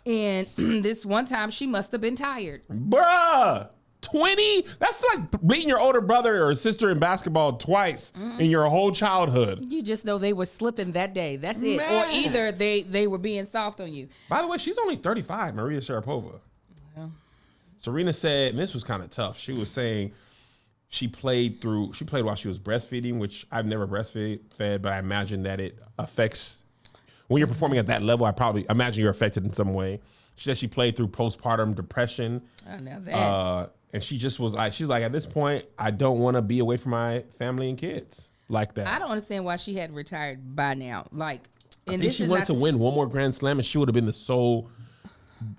And this one time she must have been tired. Bruh, 20? That's like beating your older brother or sister in basketball twice in your whole childhood. You just know they were slipping that day. That's it. Man. Or either they were being soft on you. By the way, she's only 35, Maria Sharapova. Well. Serena said, and this was kind of tough. She was saying she played while she was breastfeeding, which I've never breastfed, but I imagine that it affects, when you're performing at that level, I probably imagine you're affected in some way. She said she played through postpartum depression. Oh, now that. And she just was like, she's like, at this point, I don't want to be away from my family and kids like that. I don't understand why she hadn't retired by now. Like, I and think this she is wanted not to win one more Grand Slam, and she would have been the sole,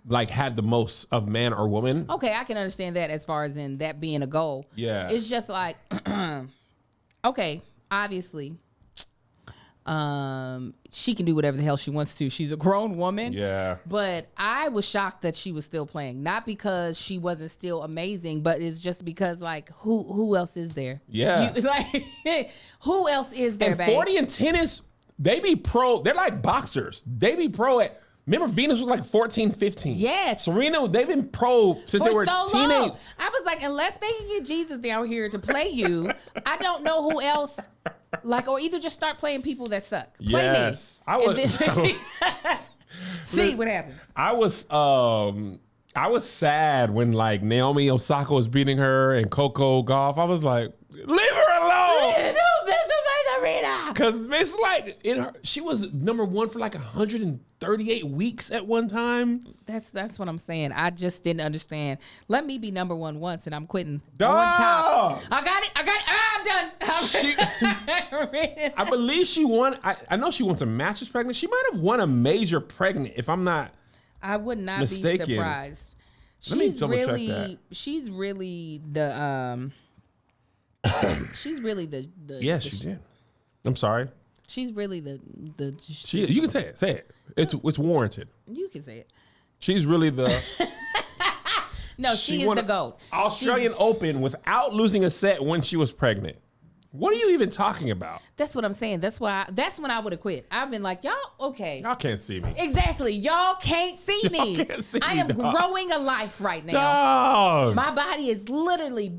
like, had the most of man or woman. Okay, I can understand that as far as in that being a goal. Yeah. It's just like, okay, obviously, she can do whatever the hell she wants to. She's a grown woman. Yeah. But I was shocked that she was still playing. Not because she wasn't still amazing, but it's just because, like, who else is there? Yeah. Who else is there, And babe? 40 in tennis, they be pro. They're like boxers. They be pro at. Remember, Venus was like 14, 15. Yes. Serena, they've been pro since they For were so teenage. long. I was like, unless they can get Jesus down here to play you, I don't know who else. Like, or either just start playing people that suck. Play Yes. me. I was. See what happens. I was sad when like Naomi Osaka was beating her and Coco Gauff. I was like, leave her alone. Because it's like she was number one for like 138 weeks at one time. That's what I'm saying. I just didn't understand. Let me be number one once and I'm quitting. Dog. On top. I got it. I'm done. I believe she won. I know she won some Masters pregnant. She might have won a major pregnant, if I'm not. I would not mistaken. be surprised. Let me double check that. She's really the she's really the Yes, she did. I'm sorry. She's really the You can say it. Say it. It's warranted. You can say it. She's really the. No, she is won the GOAT. Australian Open without losing a set when she was pregnant. What are you even talking about? That's what I'm saying. That's when I would have quit. I've been like, y'all, okay. Y'all can't see me. Exactly. Y'all can't see me. Can't see I me, am dog. growing a life right now. Dog. My body is literally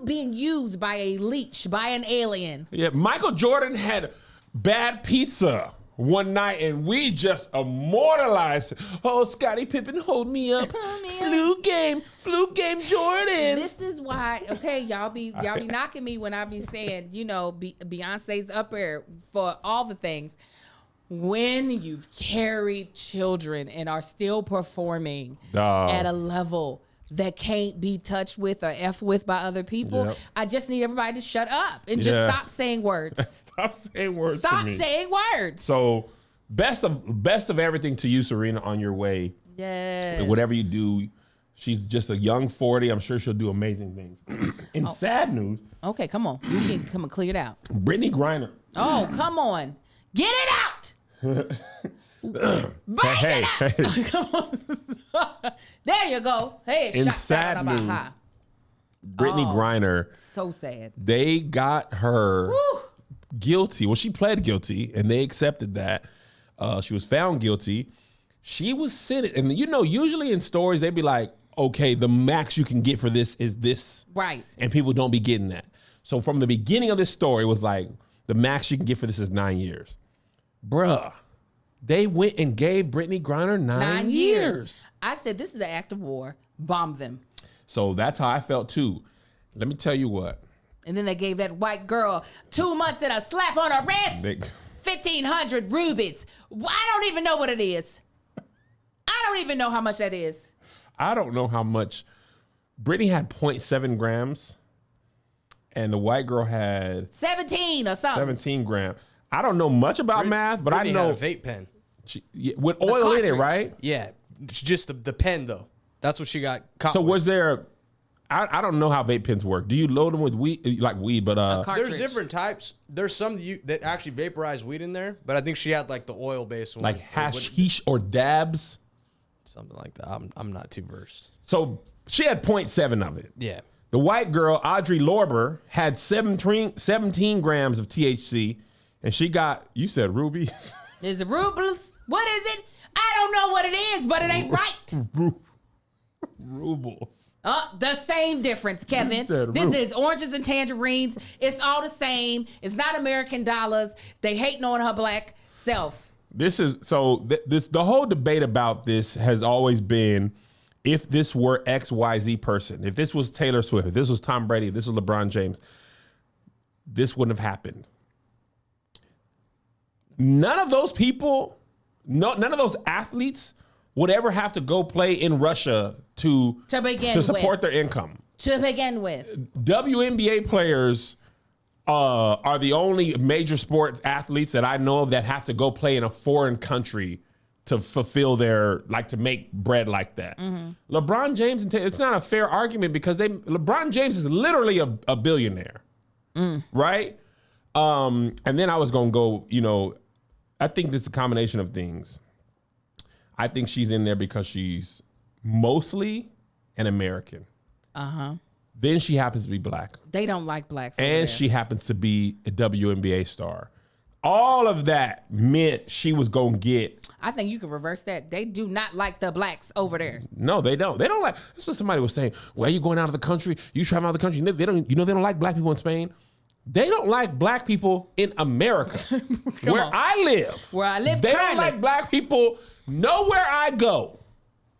being used by a leech, by an alien. Yeah, Michael Jordan had bad pizza one night and we just immortalized it. Oh, Scottie Pippen, hold me up. Flu game Jordan. This is why, okay, y'all be knocking me when I be saying, Beyonce's up there for all the things. When you've carried children and are still performing at a level that can't be touched with or F with by other people, Yep. I just need everybody to shut up and just stop saying words. Stop saying words. Stop to me. saying words. So best of everything to you, Serena, on your way. Yes. Whatever you do, she's just a young 40. I'm sure she'll do amazing things. In sad news, Okay, come on. You can come and clear it out. Brittney Griner. Oh, come on. Get it out. Bring it out. Come on. There you go. Hey, In shot sad down news, about high. Brittney Griner, So sad. they got her Woo. guilty. Well, she pled guilty, and they accepted that. She was found guilty. She was sentenced. And, usually in stories, they'd be like, okay, the max you can get for this is this. Right. And people don't be getting that. So from the beginning of this story, it was like, the max you can get for this is 9 years. Bruh. They went and gave Brittney Griner 9 years. I said, this is an act of war. Bomb them. So that's how I felt too. Let me tell you what. And then they gave that white girl 2 months and a slap on her wrist. Big. 1,500 rubies. I don't even know what it is. I I don't even know how much that is. I don't know how much. Brittney had 0.7 grams, and the white girl had 17 or something. 17 grams. I don't know much about math, but Brittney I know had a vape pen. with oil in it, right? Yeah, just the pen though. That's what she got caught So with. was there? I don't know how vape pens work. Do you load them with weed, like weed? But there's different types. There's some that actually vaporize weed in there, but I think she had like the oil based one, like hashish or dabs, something like that. I'm not too versed. So she had 0.7 of it. Yeah. The white girl, Audrey Lorber, had 17 grams of THC, and she got, you said rubies? Is it rubles? What is it? I don't know what it is, but it ain't right. Rubles. The same difference, Kevin. This is oranges and tangerines. It's all the same. It's not American dollars. They hating on her black self. This is the whole debate about this has always been, if this were XYZ person, if this was Taylor Swift, if this was Tom Brady, if this was LeBron James, this wouldn't have happened. None of those people, none of those athletes would ever have to go play in Russia to support their income. To begin with. WNBA players are the only major sports athletes that I know of that have to go play in a foreign country to fulfill to make bread like that. Mm-hmm. LeBron James, it's not a fair argument because LeBron James is literally a billionaire, right? And then I was going to go, I think this is a combination of things. I think she's in there because she's mostly an American. Uh-huh. Then she happens to be black. They don't like blacks. And she happens to be a WNBA star. All of that meant she was going to get. I think you can reverse that. They do not like the blacks over there. No, they don't. They don't like. This is somebody was saying, well, you going out of the country? You traveling out of the country? They don't like black people in Spain. They don't like black people in America. Where I live. They don't like black people nowhere I go.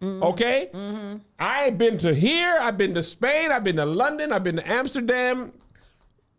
Mm-hmm. Okay? Mm-hmm. I've been to here. I've been to Spain. I've been to London. I've been to Amsterdam.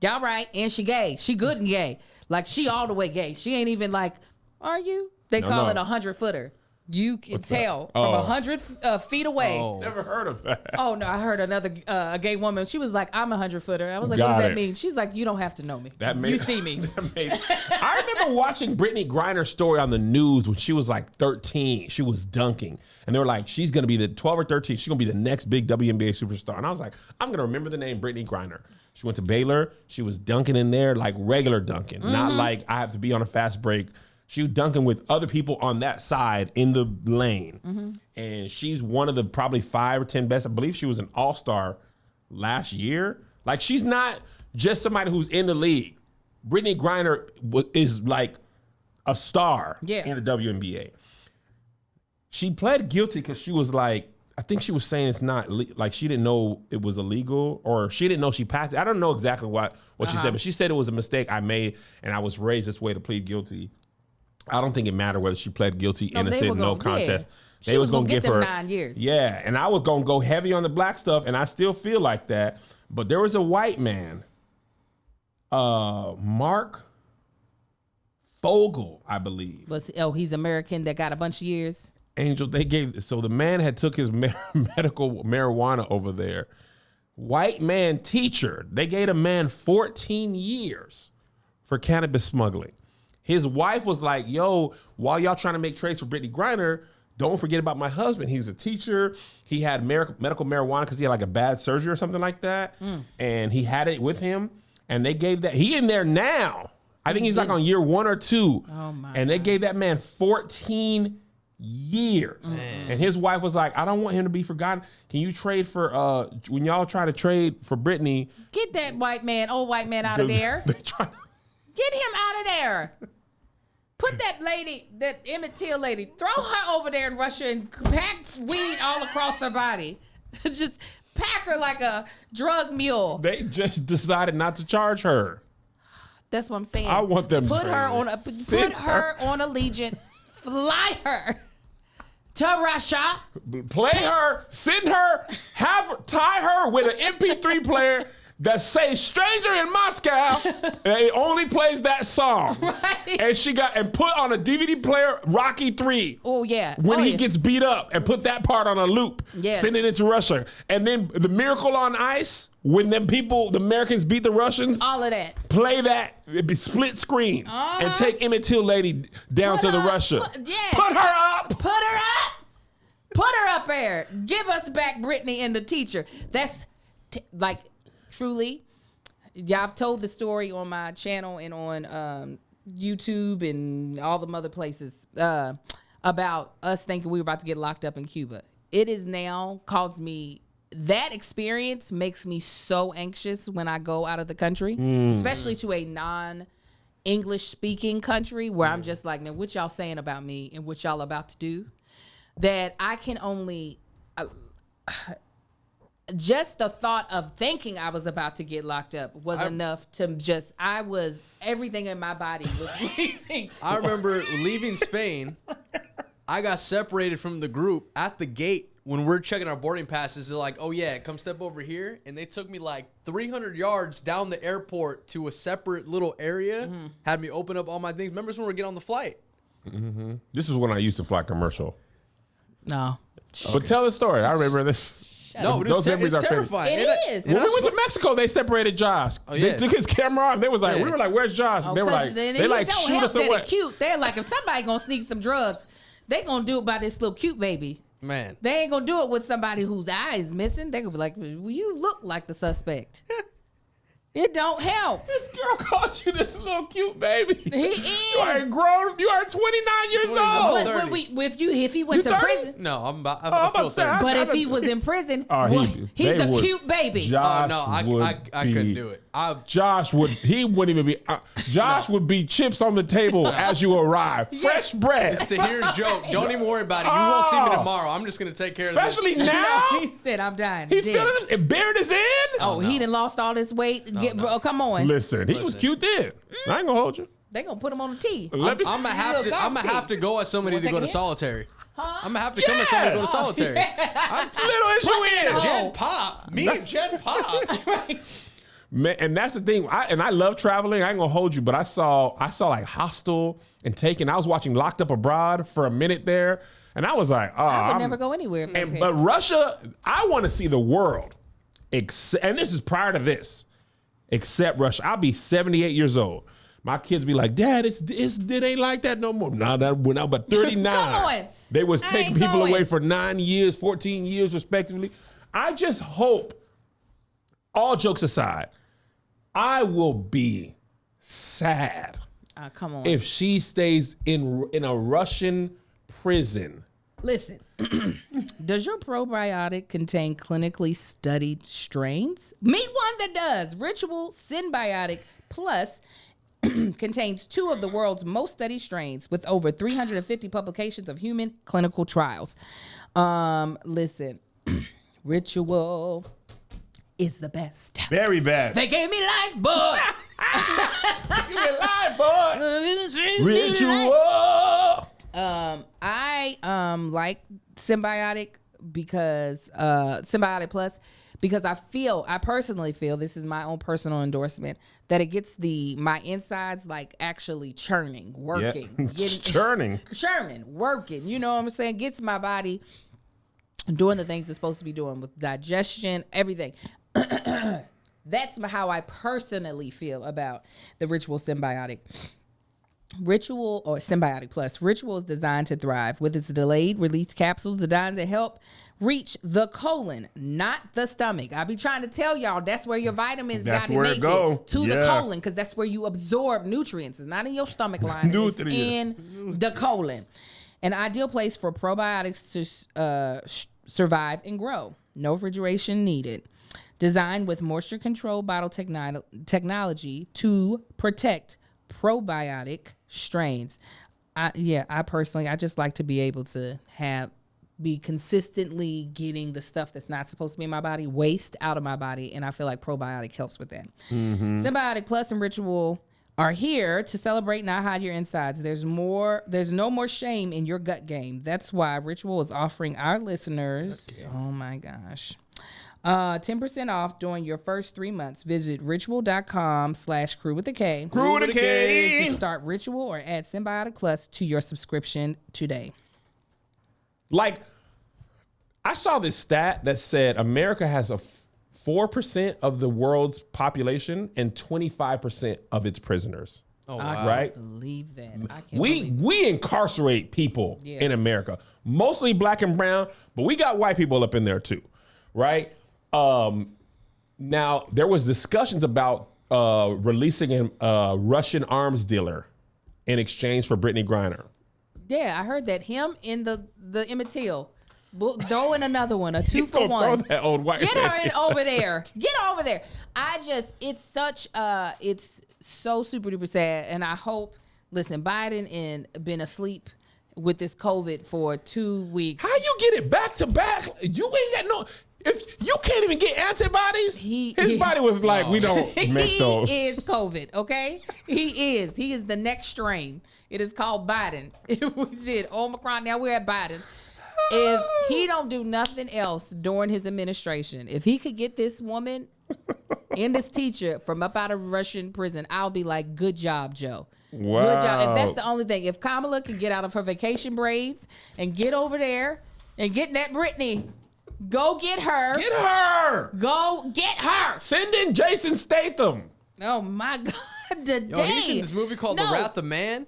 Y'all right. And she gay. She good and gay. Like, she all the way gay. She ain't even like, are you? They call it a 100-footer. You can tell from 100 feet away. Oh. Never heard of that. Oh, no. I heard another a gay woman. She was like, I'm a 100-footer. I was like, what does that mean? She's like, you don't have to know me. You see me. I remember watching Brittney Griner's story on the news when she was like 13. She was dunking. And they were like, she's going to be the 12 or 13. She's going to be the next big WNBA superstar. And I was like, I'm going to remember the name Brittney Griner. She went to Baylor. She was dunking in there like regular dunking. Mm-hmm. Not like I have to be on a fast break. She was dunking with other people on that side in the lane. Mm-hmm. And she's one of the probably 5 or 10 best. I believe she was an all-star last year. Like, she's not just somebody who's in the league. Brittney Griner is like a star in the WNBA. She pled guilty because she was like, I think she was saying it's not, like she didn't know it was illegal or she didn't know she passed it. I don't know exactly what she said, but she said it was a mistake I made and I was raised this way to plead guilty. I don't think it mattered whether she pled guilty, innocent, no contest. Yeah. They was going to give her 9 years. Yeah, and I was going to go heavy on the black stuff, and I still feel like that. But there was a white man, Mark Fogel, I believe. He's American that got a bunch of years? Angel, so the man had took his medical marijuana over there. White man teacher, they gave a man 14 years for cannabis smuggling. His wife was like, yo, while y'all trying to make trades for Brittney Griner, don't forget about my husband. He's a teacher. He had medical marijuana because he had like a bad surgery or something like that. And he had it with him. And they gave that. He in there now. I think he's like on year 1 or 2. Oh my and they gave that man 14 years. And his wife was like, I don't want him to be forgotten. Can you trade for, when y'all try to trade for Brittney. Get that old white man out of there. Get him out of there. Put that lady, that Emmett Till lady, throw her over there in Russia and pack weed all across her body. Just pack her like a drug mule. They just decided not to charge her. That's what I'm saying. I want them put her on a Allegiant, fly her to Russia, play her, send her, tie her with an MP3 player, that say "Stranger in Moscow," and it only plays that song. Right. And she got and put on a DVD player Rocky 3. Oh yeah. When he yeah. gets beat up, and put that part on a loop, Yes. send it into Russia, and then the Miracle on Ice. When the Americans beat the Russians, all of that. Play that. It'd be split screen and take Emmett Till lady down to the Russia. Yes. Put her up. Put her up. Put her up there. Give us back Brittney and the teacher. That's like truly. Yeah, I've told the story on my channel and on YouTube and all the other places about us thinking we were about to get locked up in Cuba. It is now caused me. That experience makes me so anxious when I go out of the country, especially to a non-English speaking country where I'm just like, now what y'all saying about me and what y'all about to do? That I can only, just the thought of thinking I was about to get locked up was enough to just, everything in my body was leaving. I remember leaving Spain. I got separated from the group at the gate. When we're checking our boarding passes, they're like, oh, yeah, come step over here. And they took me like 300 yards down the airport to a separate little area, had me open up all my things. Remember when we get on the flight? Mm-hmm. This is when I used to fly commercial. No. But tell the story. I remember this. No, but it's terrifying. It is. When we went to Mexico, they separated Josh. Oh, yeah. They took his camera off. They was like, we were like, where's Josh? They were like, they like shoot us away. Cute. They're like, if somebody gonna sneak some drugs, they gonna do it by this little cute baby. Man. They ain't gonna do it with somebody whose eye is missing. They gonna be like, well, you look like the suspect. It don't help. This girl called you this little cute baby. He is. You are grown. You are 29 years old. But if he went to prison. No, I feel 30. But if he was in prison, he's a cute baby. Josh no, I couldn't do it. Josh wouldn't even be. Josh would be chips on the table as you arrive. Fresh bread. It's Tahir's joke. Don't even worry about it. You won't see me tomorrow. I'm just gonna take care of this. Especially now. He said, "I'm dying." He's feeling it. Beard is in. Oh, he done lost all this weight. Bro, come on. Listen, he was cute then. I ain't gonna hold you. They gonna put him on the tee. I'm gonna have to go as somebody to go to solitary. I'm gonna have to come as somebody to go to solitary. I'm little issue is Jen Pop. Me and Jen Pop. Right. Man, and that's the thing. I love traveling. I ain't gonna hold you, but I saw like Hostel and Taken. I was watching Locked Up Abroad for a minute there, and I was like, oh, I would never go anywhere. But Russia, I want to see the world. And this is prior to this. Except Russia. I'll be 78 years old. My kids be like, Dad, it ain't like that no more. Nah, that went out but 39. Come on. They was taking people away for 9 years, 14 years, respectively. I just hope, all jokes aside, I will be sad come on. if she stays in a Russian prison. Listen, does your probiotic contain clinically studied strains? Meet one that does. Ritual Symbiotic Plus contains 2 of the world's most studied strains with over 350 publications of human clinical trials. Listen, Ritual is the best. Very bad. They gave me life, boy. Give me life, boy. Ritual. I like Symbiotic because Symbiotic Plus because I personally feel, this is my own personal endorsement, that it gets my insides like actually churning, working, churning, working. You know what I'm saying? Gets my body doing the things it's supposed to be doing with digestion, everything. That's how I personally feel about the Ritual Symbiotic. Ritual or Symbiotic Plus. Ritual is designed to thrive with its delayed release capsules designed to help reach the colon, not the stomach. I be trying to tell y'all that's where your vitamins got to make it to the colon, because that's where you absorb nutrients. It's not in your stomach line. It's in the colon. An ideal place for probiotics to survive and grow. No refrigeration needed. Designed with moisture control bottle technology to protect probiotic strains. I personally, I just like to be able to be consistently getting the stuff that's not supposed to be in my body, waste out of my body, and I feel like probiotic helps with that. Symbiotic Plus and Ritual are here to celebrate, not hide your insides. There's no more shame in your gut game. That's why Ritual is offering our listeners, oh my gosh, 10% off during your first 3 months. Visit ritual.com/crew with a K. Crew with a K. To start Ritual or add Symbiotic Plus to your subscription today. Like, I saw this stat that said America has a 4% of the world's population and 25% of its prisoners. Oh, I wow. Right? Believe that. I can't believe it. We incarcerate people in America, mostly black and brown, but we got white people up in there too, right? Now there was discussions about releasing a Russian arms dealer in exchange for Brittney Griner. Yeah, I heard that him in the Emmett Till. Throw in another one, a 2 for 1. Throw that old white Get her lady. in over there. Get her over there. It's so super duper sad. And I hope, listen, Biden and been asleep with this COVID for 2 weeks. How you get it back to back? You ain't got no. If you can't even get antibodies, his body was like, we don't make those. He is COVID, okay? He is. He is the next strain. It is called Biden. We did Omicron. Now we're at Biden. If he don't do nothing else during his administration, if he could get this woman and this teacher from up out of Russian prison, I'll be like, good job, Joe. Wow. Good job. If that's the only thing. If Kamala can get out of her vacation braids and get over there and get that Brittney, go get her. Get her. Go get her. Send in Jason Statham. Oh, my God. Today. Yo, he's in this movie called The Wrath of Man.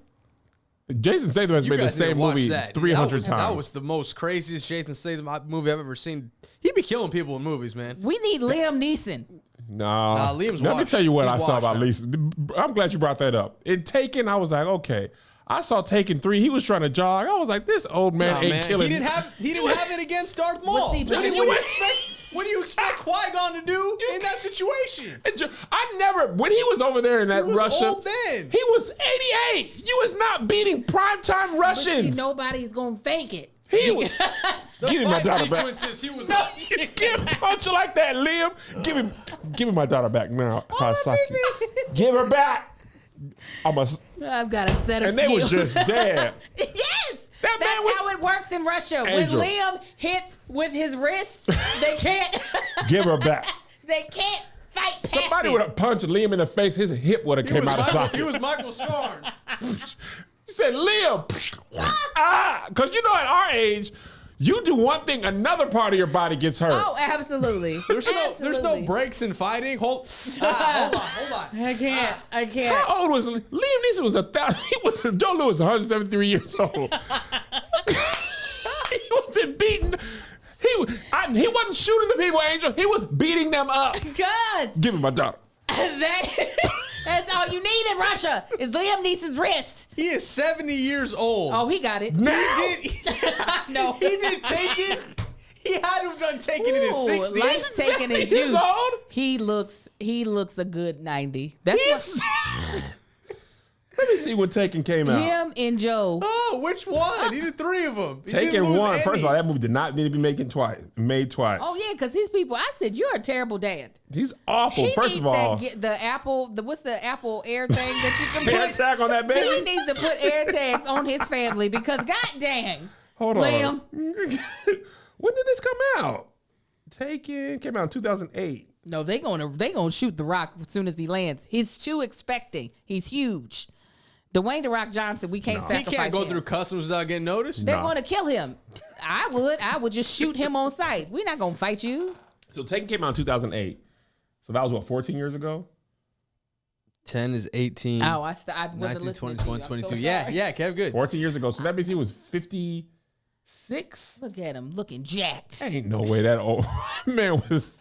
Jason Statham has You made the guys need to same watch movie that. 300 That times. was the most craziest Jason Statham movie I've ever seen. He be killing people in movies, man. We need Liam Neeson. Nah, Liam's let me washed. tell you what He's I saw washed about now. Lisa. I'm glad you brought that up. In Taken, I was like, okay. I saw Taken 3. He was trying to jog. I was like, this old man Nah, ain't man. killing. He didn't have it against Darth Maul. he What do doing? you expect Qui-Gon to do in that situation? I never, when he was over there in that He was Russia, old then. he was 88. You was not beating primetime But see, Russians. nobody's going to think it. He was. Give me my Fight daughter back. sequences, he was Give punch you like that, Liam. Give me my daughter back now. Kawasaki. Give her back. I've got a set of And they was skills. just dead. Yes. That man That's was- how it works in Russia. Angel. When Liam hits with his wrist, they can't. Give her back. They can't fight past Somebody it. would have punched Liam in the face. His hip would have came out of socket. He was Michael Scarn. You said, Liam. Because you know at our age, you do one thing, another part of your body gets hurt. Oh, absolutely. There's no Absolutely. breaks in fighting. Hold on. I can't. I can't. How old was Liam Neeson? Was 1,000. He was Joe Louis, 173 years old. He wasn't beating. He wasn't shooting the people, Angel. He was beating them up. Because Give him my daughter. that's all you need in Russia is Liam Neeson's wrist. He is 70 years old. Oh, he got it. Now, No. He did Taken. He had to have done Taken in his 60s. Life taking his 70 years youth. old? He looks a good 90. That's He's- Let me see what Taken came what out. him and Joe. Oh, which one? He did 3 of them. He didn't Taken lose 1. any. First of all, that movie did not need to be made twice. Oh yeah, because these people. I said you're a terrible dad. He's awful. He First needs of all, the Apple. What's the Apple Air thing that you can air put? tag on that He baby. needs to put air tags on his family because god dang. Hold on. Liam. When did this come out? Taken came out in 2008. No, they gonna shoot The Rock as soon as he lands. He's too expecting. He's huge. Dwayne The Rock Johnson, we can't He sacrifice can't go him. through customs without getting noticed. They're No. going to kill him. I would just shoot him on sight. We're not going to fight you. So Taken came out in 2008. So that was what, 14 years ago? 10 is 18. Oh, I wasn't 19, listening 20, to you. 21, I'm 22. so Yeah, sorry. yeah, Kev, good. 14 years ago. So that means he was 56. Look at him looking jacked. Ain't no way that old man was.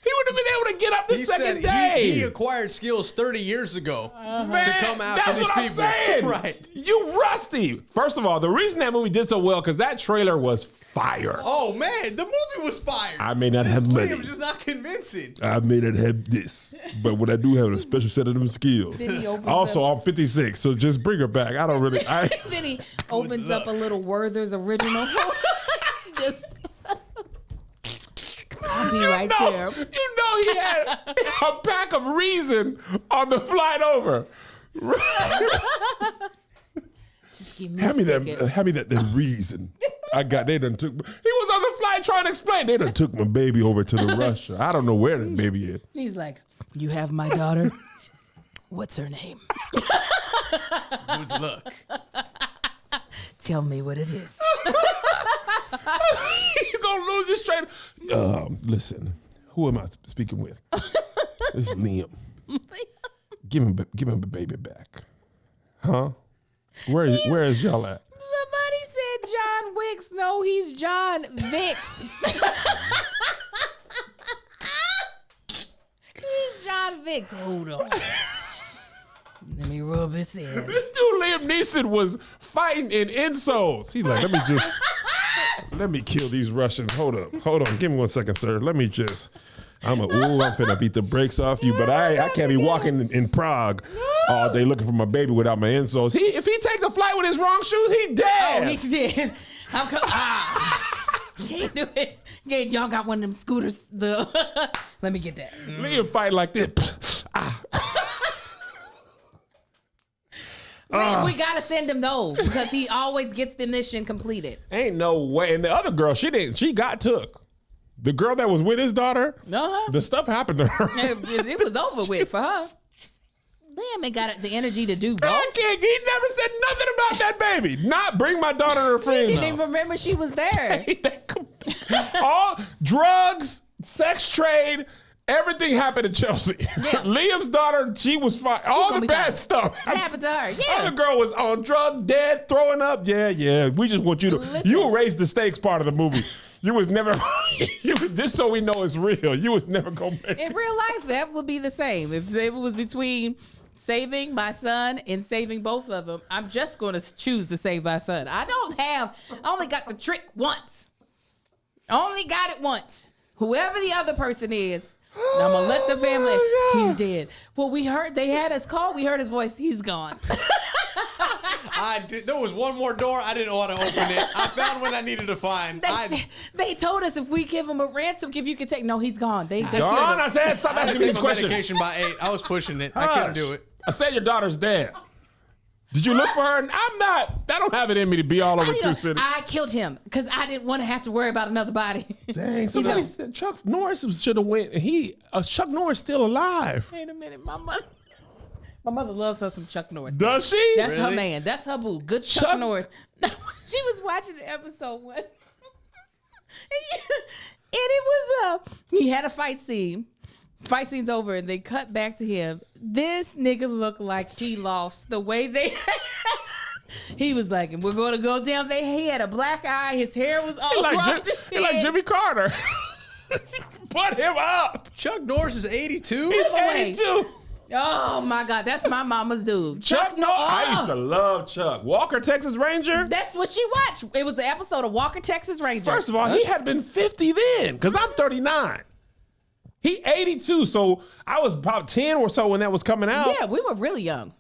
He would have been able to get up the He second said day. he acquired skills 30 years ago Man, to come after that's these what I'm people. saying. Right. You rusty. First of all, the reason that movie did so well because that trailer was fire. Oh, man, the movie was fire. I may not have money. Liam's just not convincing. I may not have this, but what I do have is a special set of them skills. Then he opens Also, up, I'm 56, so just bring her back. I don't really. then he opens up a little Werther's original. Just, I'll be right there. You know he had a pack of Reason on the flight over. Just Hand me that reason. They done took. He was on the flight trying to explain. They done took my baby over to the Russia. I don't know where the baby is. He's like, you have my daughter. What's her name? Good luck. Tell me what it is. You're gonna lose this train. Listen, who am I speaking with? This is Liam. Give him the baby back. Huh? Where is y'all at? Somebody said John Wicks. No, he's John Vicks. He's John Vicks. Hold on. Let me rub his in. This dude Liam Neeson was fighting in insoles. He's like, let me kill these Russians. Hold on. Give me 1 second, sir. I'm finna beat the brakes off you, but I can't be walking in Prague all day looking for my baby without my insoles. If he take the flight with his wrong shoes, he dead. Oh, he's dead. Can't do it. Yeah, y'all got one of them scooters. Let me get that. Liam fight like this. We gotta send him though, because he always gets the mission completed. Ain't no way. And the other girl, she didn't. She got took. The girl that was with his daughter, the stuff happened to her. It was over with for her. Liam ain't got the energy to do both. He never said nothing about that baby. Not bring my daughter to her friends. He didn't even remember she was there. All drugs, sex trade, everything happened to Chelsea. Yeah. Liam's daughter, she was fine. All the bad stuff happened to her. Yeah. Other girl was on drugs, dead, throwing up. Yeah. We just want you to. You raised the stakes part of the movie. You was never. Just so we know it's real. You was never gonna make it. In real life, that would be the same. If it was between saving my son and saving both of them, I'm just going to choose to save my son. I only got the trick once. Only got it once. Whoever the other person is, I'm going to let the family, he's dead. Well, they had us call, we heard his voice, he's gone. There was one more door. I didn't want to open it. I found what I needed to find. They told us if we give him a ransom, if you could take, no, he's gone. John, I said, stop asking these questions. Medication by 8. I was pushing it. I couldn't do it. I said your daughter's dead. Did you look for her? I don't have it in me to be all over two cities. I killed him because I didn't want to have to worry about another body. Dang, somebody said Chuck Norris should have went. Chuck Norris still alive. Wait a minute, my mother loves her some Chuck Norris. Does she? That's her man. That's her boo. Good Chuck Norris. She was watching the episode one. And it was he had a fight scene. Fight scene's over and they cut back to him. This nigga looked like he lost the way they. He was like, and we're going to go down there. He had a black eye. His hair was all across his head. Like Jimmy Carter. Put him up. Chuck Norris is 82? He's 82. Oh my God, that's my mama's dude. Chuck Norris. I used to love Chuck. Walker, Texas Ranger. That's what she watched. It was an episode of Walker, Texas Ranger. First of all, he had been 50 then, because I'm 39. He 82, so I was about 10 or so when that was coming out. Yeah, we were really young.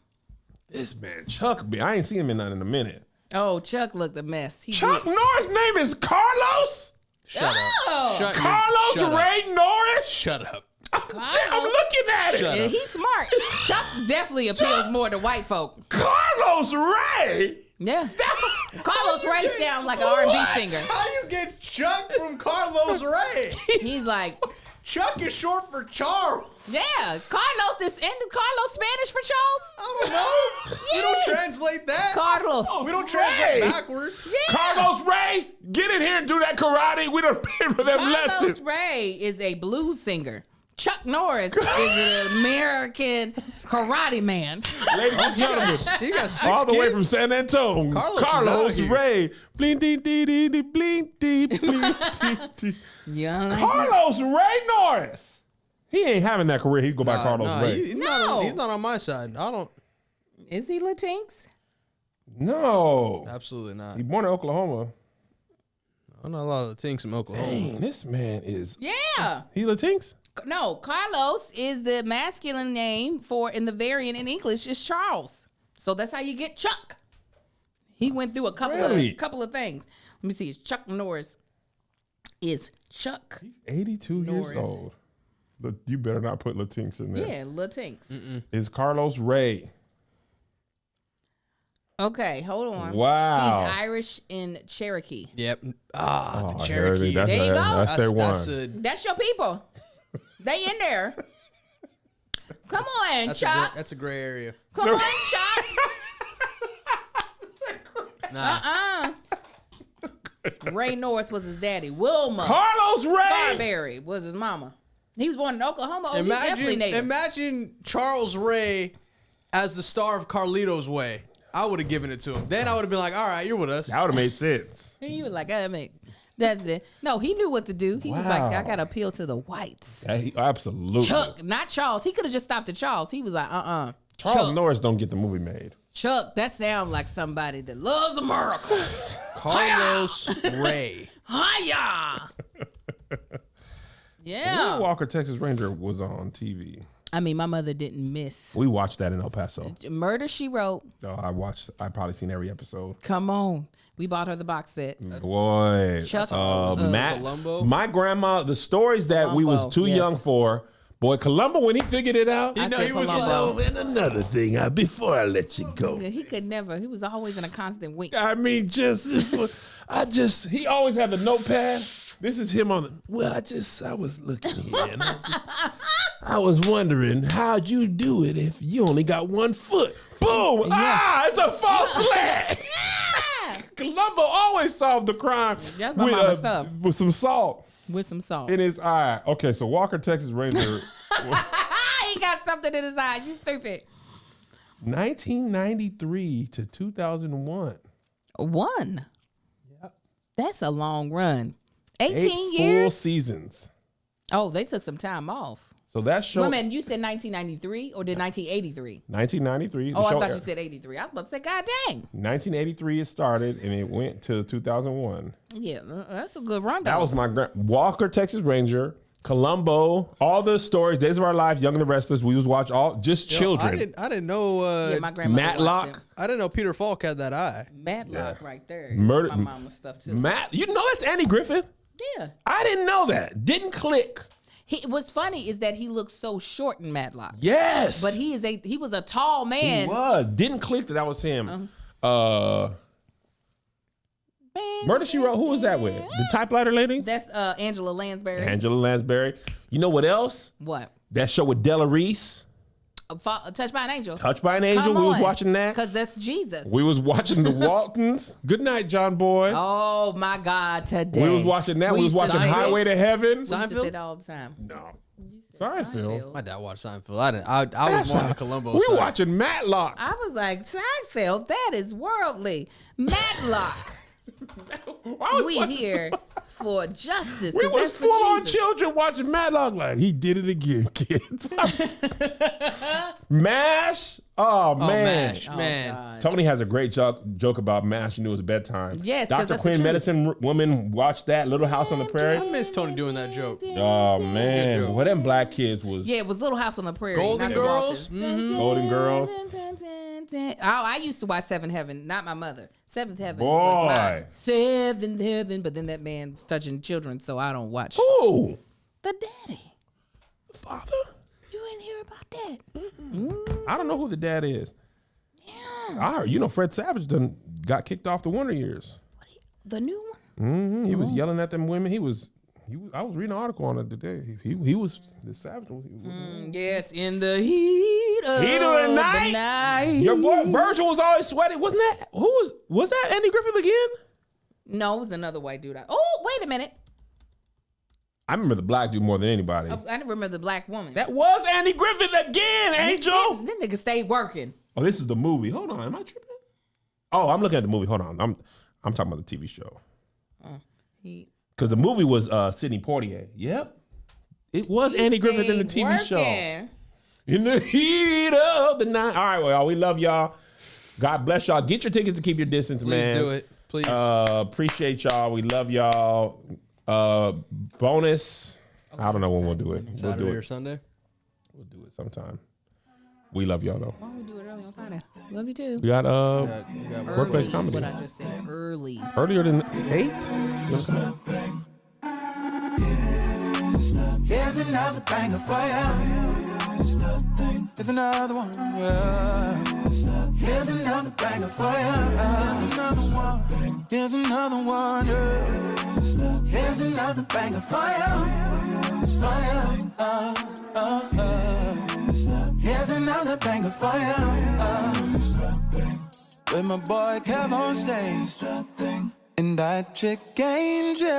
This man, Chuck, I ain't seen him in nothing in a minute. Oh, Chuck looked a mess. Chuck Norris' name is Carlos? Shut up. Carlos Ray Norris? Shut up. I'm looking at it. He's smart. Chuck definitely appeals more to white folk. Carlos Ray? Yeah. Carlos Ray sounds like an R&B singer. How you get Chuck from Carlos Ray? He's like... Chuck is short for Charles. Yeah. Carlos is in the Carlos Spanish for Charles? I don't know. Yes. We don't translate that. Carlos. We don't translate backwards. Yeah. Carlos Ray, get in here and do that karate. We don't pay for them lessons. Carlos Ray is a blues singer. Chuck Norris is an American karate man. Ladies and gentlemen, he got 6 all the kids. way from San Antonio, Carlos Ray. Bling, ding, ding, ding, ding, bling, ding, bling, ding. Carlos Ray Norris. He ain't having that career. He'd go by Carlos Ray. He's not on my side. I don't. Is he Latinx? No. Absolutely not. He born in Oklahoma. I know a lot of Latinx in Oklahoma. Dang, this man is. Yeah. He Latinx? No, Carlos is the masculine name in the variant in English is Charles. So that's how you get Chuck. He went through a couple of things. Let me see. It's Chuck Norris. Is Chuck. He's 82 Norris. years old. Look, you better not put Latinx in there. Yeah, Latinx. Is Carlos Ray. Okay, hold on. Wow. He's Irish in Cherokee. Yep. Oh, The Cherokee. That's There you go. That's their one. That's your people. They in there. Come on, Chuck. That's a gray area. Come on, Chuck. Nah. Ray Norris was his daddy. Wilma Carlos Ray. Scarberry was his mama. He was born in Oklahoma. Oh, he's definitely native. Imagine Charles Ray as the star of Carlito's Way. I would have given it to him. Then I would have been like, all right, you're with us. That would have made sense. He was like, that's it. No, he knew what to do. He was like, Wow. I got to appeal to the whites. Absolutely. Chuck, not Charles. He could have just stopped at Charles. He was like, Charles Chuck. Norris don't get the movie made. Chuck, that sounds like somebody that loves America. Carlos Ray. Hiya! Yeah. When Walker, Texas Ranger was on TV. I mean, my mother didn't miss. We watched that in El Paso. Murder, She Wrote. Oh, I probably seen every episode. Come on. We bought her the box set. Boy. Chuck. Matt. Columbo. My grandma, the stories that we was too yes. young for. Boy, Columbo, when he figured it out. I said he was Columbo. And another thing, before I let you go. He could never. He was always in a constant wink. I mean, he always had the notepad. This is him on the, I was looking here and I was wondering how'd you do it if you only got 1 foot? Boom! Yeah. It's a false leg! Yeah! Columbo always solved the crime That's my mama's stuff. with some salt With some salt. in his eye. Okay, so Walker, Texas Ranger, He got something in his eye. You stupid. 1993 to 2001. One. Yep. That's a long run. 18 8 full years? seasons. Oh, they took some time off. So that show. Wait a minute, you said 1993 or did 1983? 1993. Oh, I thought aired. you said 83. I was about to say, God dang. 1983 it started and it went to 2001. Yeah, that's a good run. That was my Walker, Texas Ranger, Columbo, all the stories, Days of Our Lives, Young and the Restless. We was watch all just children. I didn't know. Yeah, my grandmother Matlock. watched I didn't know Peter Falk had that eye. them. Matlock right there. Murder- My mama's stuff too. You know that's Andy Griffith. Yeah. I didn't know that. Didn't click. What's funny is that he looks so short in Matlock. Yes, But he was a tall man. he was. Didn't click that was him. Murder, She Wrote. Who was that with? The typewriter lady. That's Angela Lansbury. Angela Lansbury. You know what else? What? That show with Della Reese. Touched by an Angel. Touched by an Angel. We was watching that. Because that's Jesus. We was watching the Waltons. Good night, John Boy. Oh my God! Today We was watching that. We was watching Seinfeld. Highway to Heaven. We used to say Seinfeld? that all the time. No. Sorry, Phil. My dad watched Seinfeld. I didn't. I was more on the Columbo We side. watching Matlock. I was like, Seinfeld, that is worldly. Matlock. We here for justice. We 'cause was that's for full on Jesus. children watching Matlock like, he did it again, kids. MASH? Oh, man. MASH, man. God. Tony has a great joke about MASH. He knew it was bedtime. Yes, 'cause Dr. that's Quinn the truth. Medicine Woman watched that. Little House on the Prairie. I miss Tony doing that joke. Oh, man. Boy, them black kids was Yeah, it was Little House on the Prairie. Golden not the Girls? Waltons. Golden Girls. Oh, I used to watch Seventh Heaven, not my mother. Seventh Heaven Boy. was my Seventh Heaven, but then that man was touching children, so I don't watch. Who? The daddy. Father? You ain't hear about that? I don't know who the dad is. Yeah. I heard, Fred Savage done got kicked off the Wonder Years. The new one? He was yelling at them women. I was reading an article on it today. He was the Savage. Yes, in the heat of the night. Your boy Virgil was always sweaty. Wasn't that was that Andy Griffith again? No, it was another white dude. Oh, wait a minute. I remember the black dude more than anybody. I didn't remember the black woman. That was Andy Griffith again, Angel. Them niggas stayed working. Oh, this is the movie. Hold on, am I tripping? Oh, I'm looking at the movie. Hold on, I'm talking about the TV show. Because the movie was Sidney Poitier. Yep, it was Andy Griffith in the TV show. In the heat of the night. All right, well, y'all, we love y'all. God bless y'all. Get your tickets to keep your distance, man. Please do it. Please. Appreciate y'all. We love y'all. Bonus. I don't know when we'll do it. We'll Saturday do or it. Sunday? We'll do it sometime. We love y'all though. Why don't we do it early on Friday? Love you too. We got You got workplace Early is comedy. what I just said. Early. Earlier than 8? Here's another banger for you. Here's another one. Yeah. Here's another banger for ya. Here's another one. Here's another banger for ya. Here's another banger for ya. With my boy Kev on stage, and that chick Angel.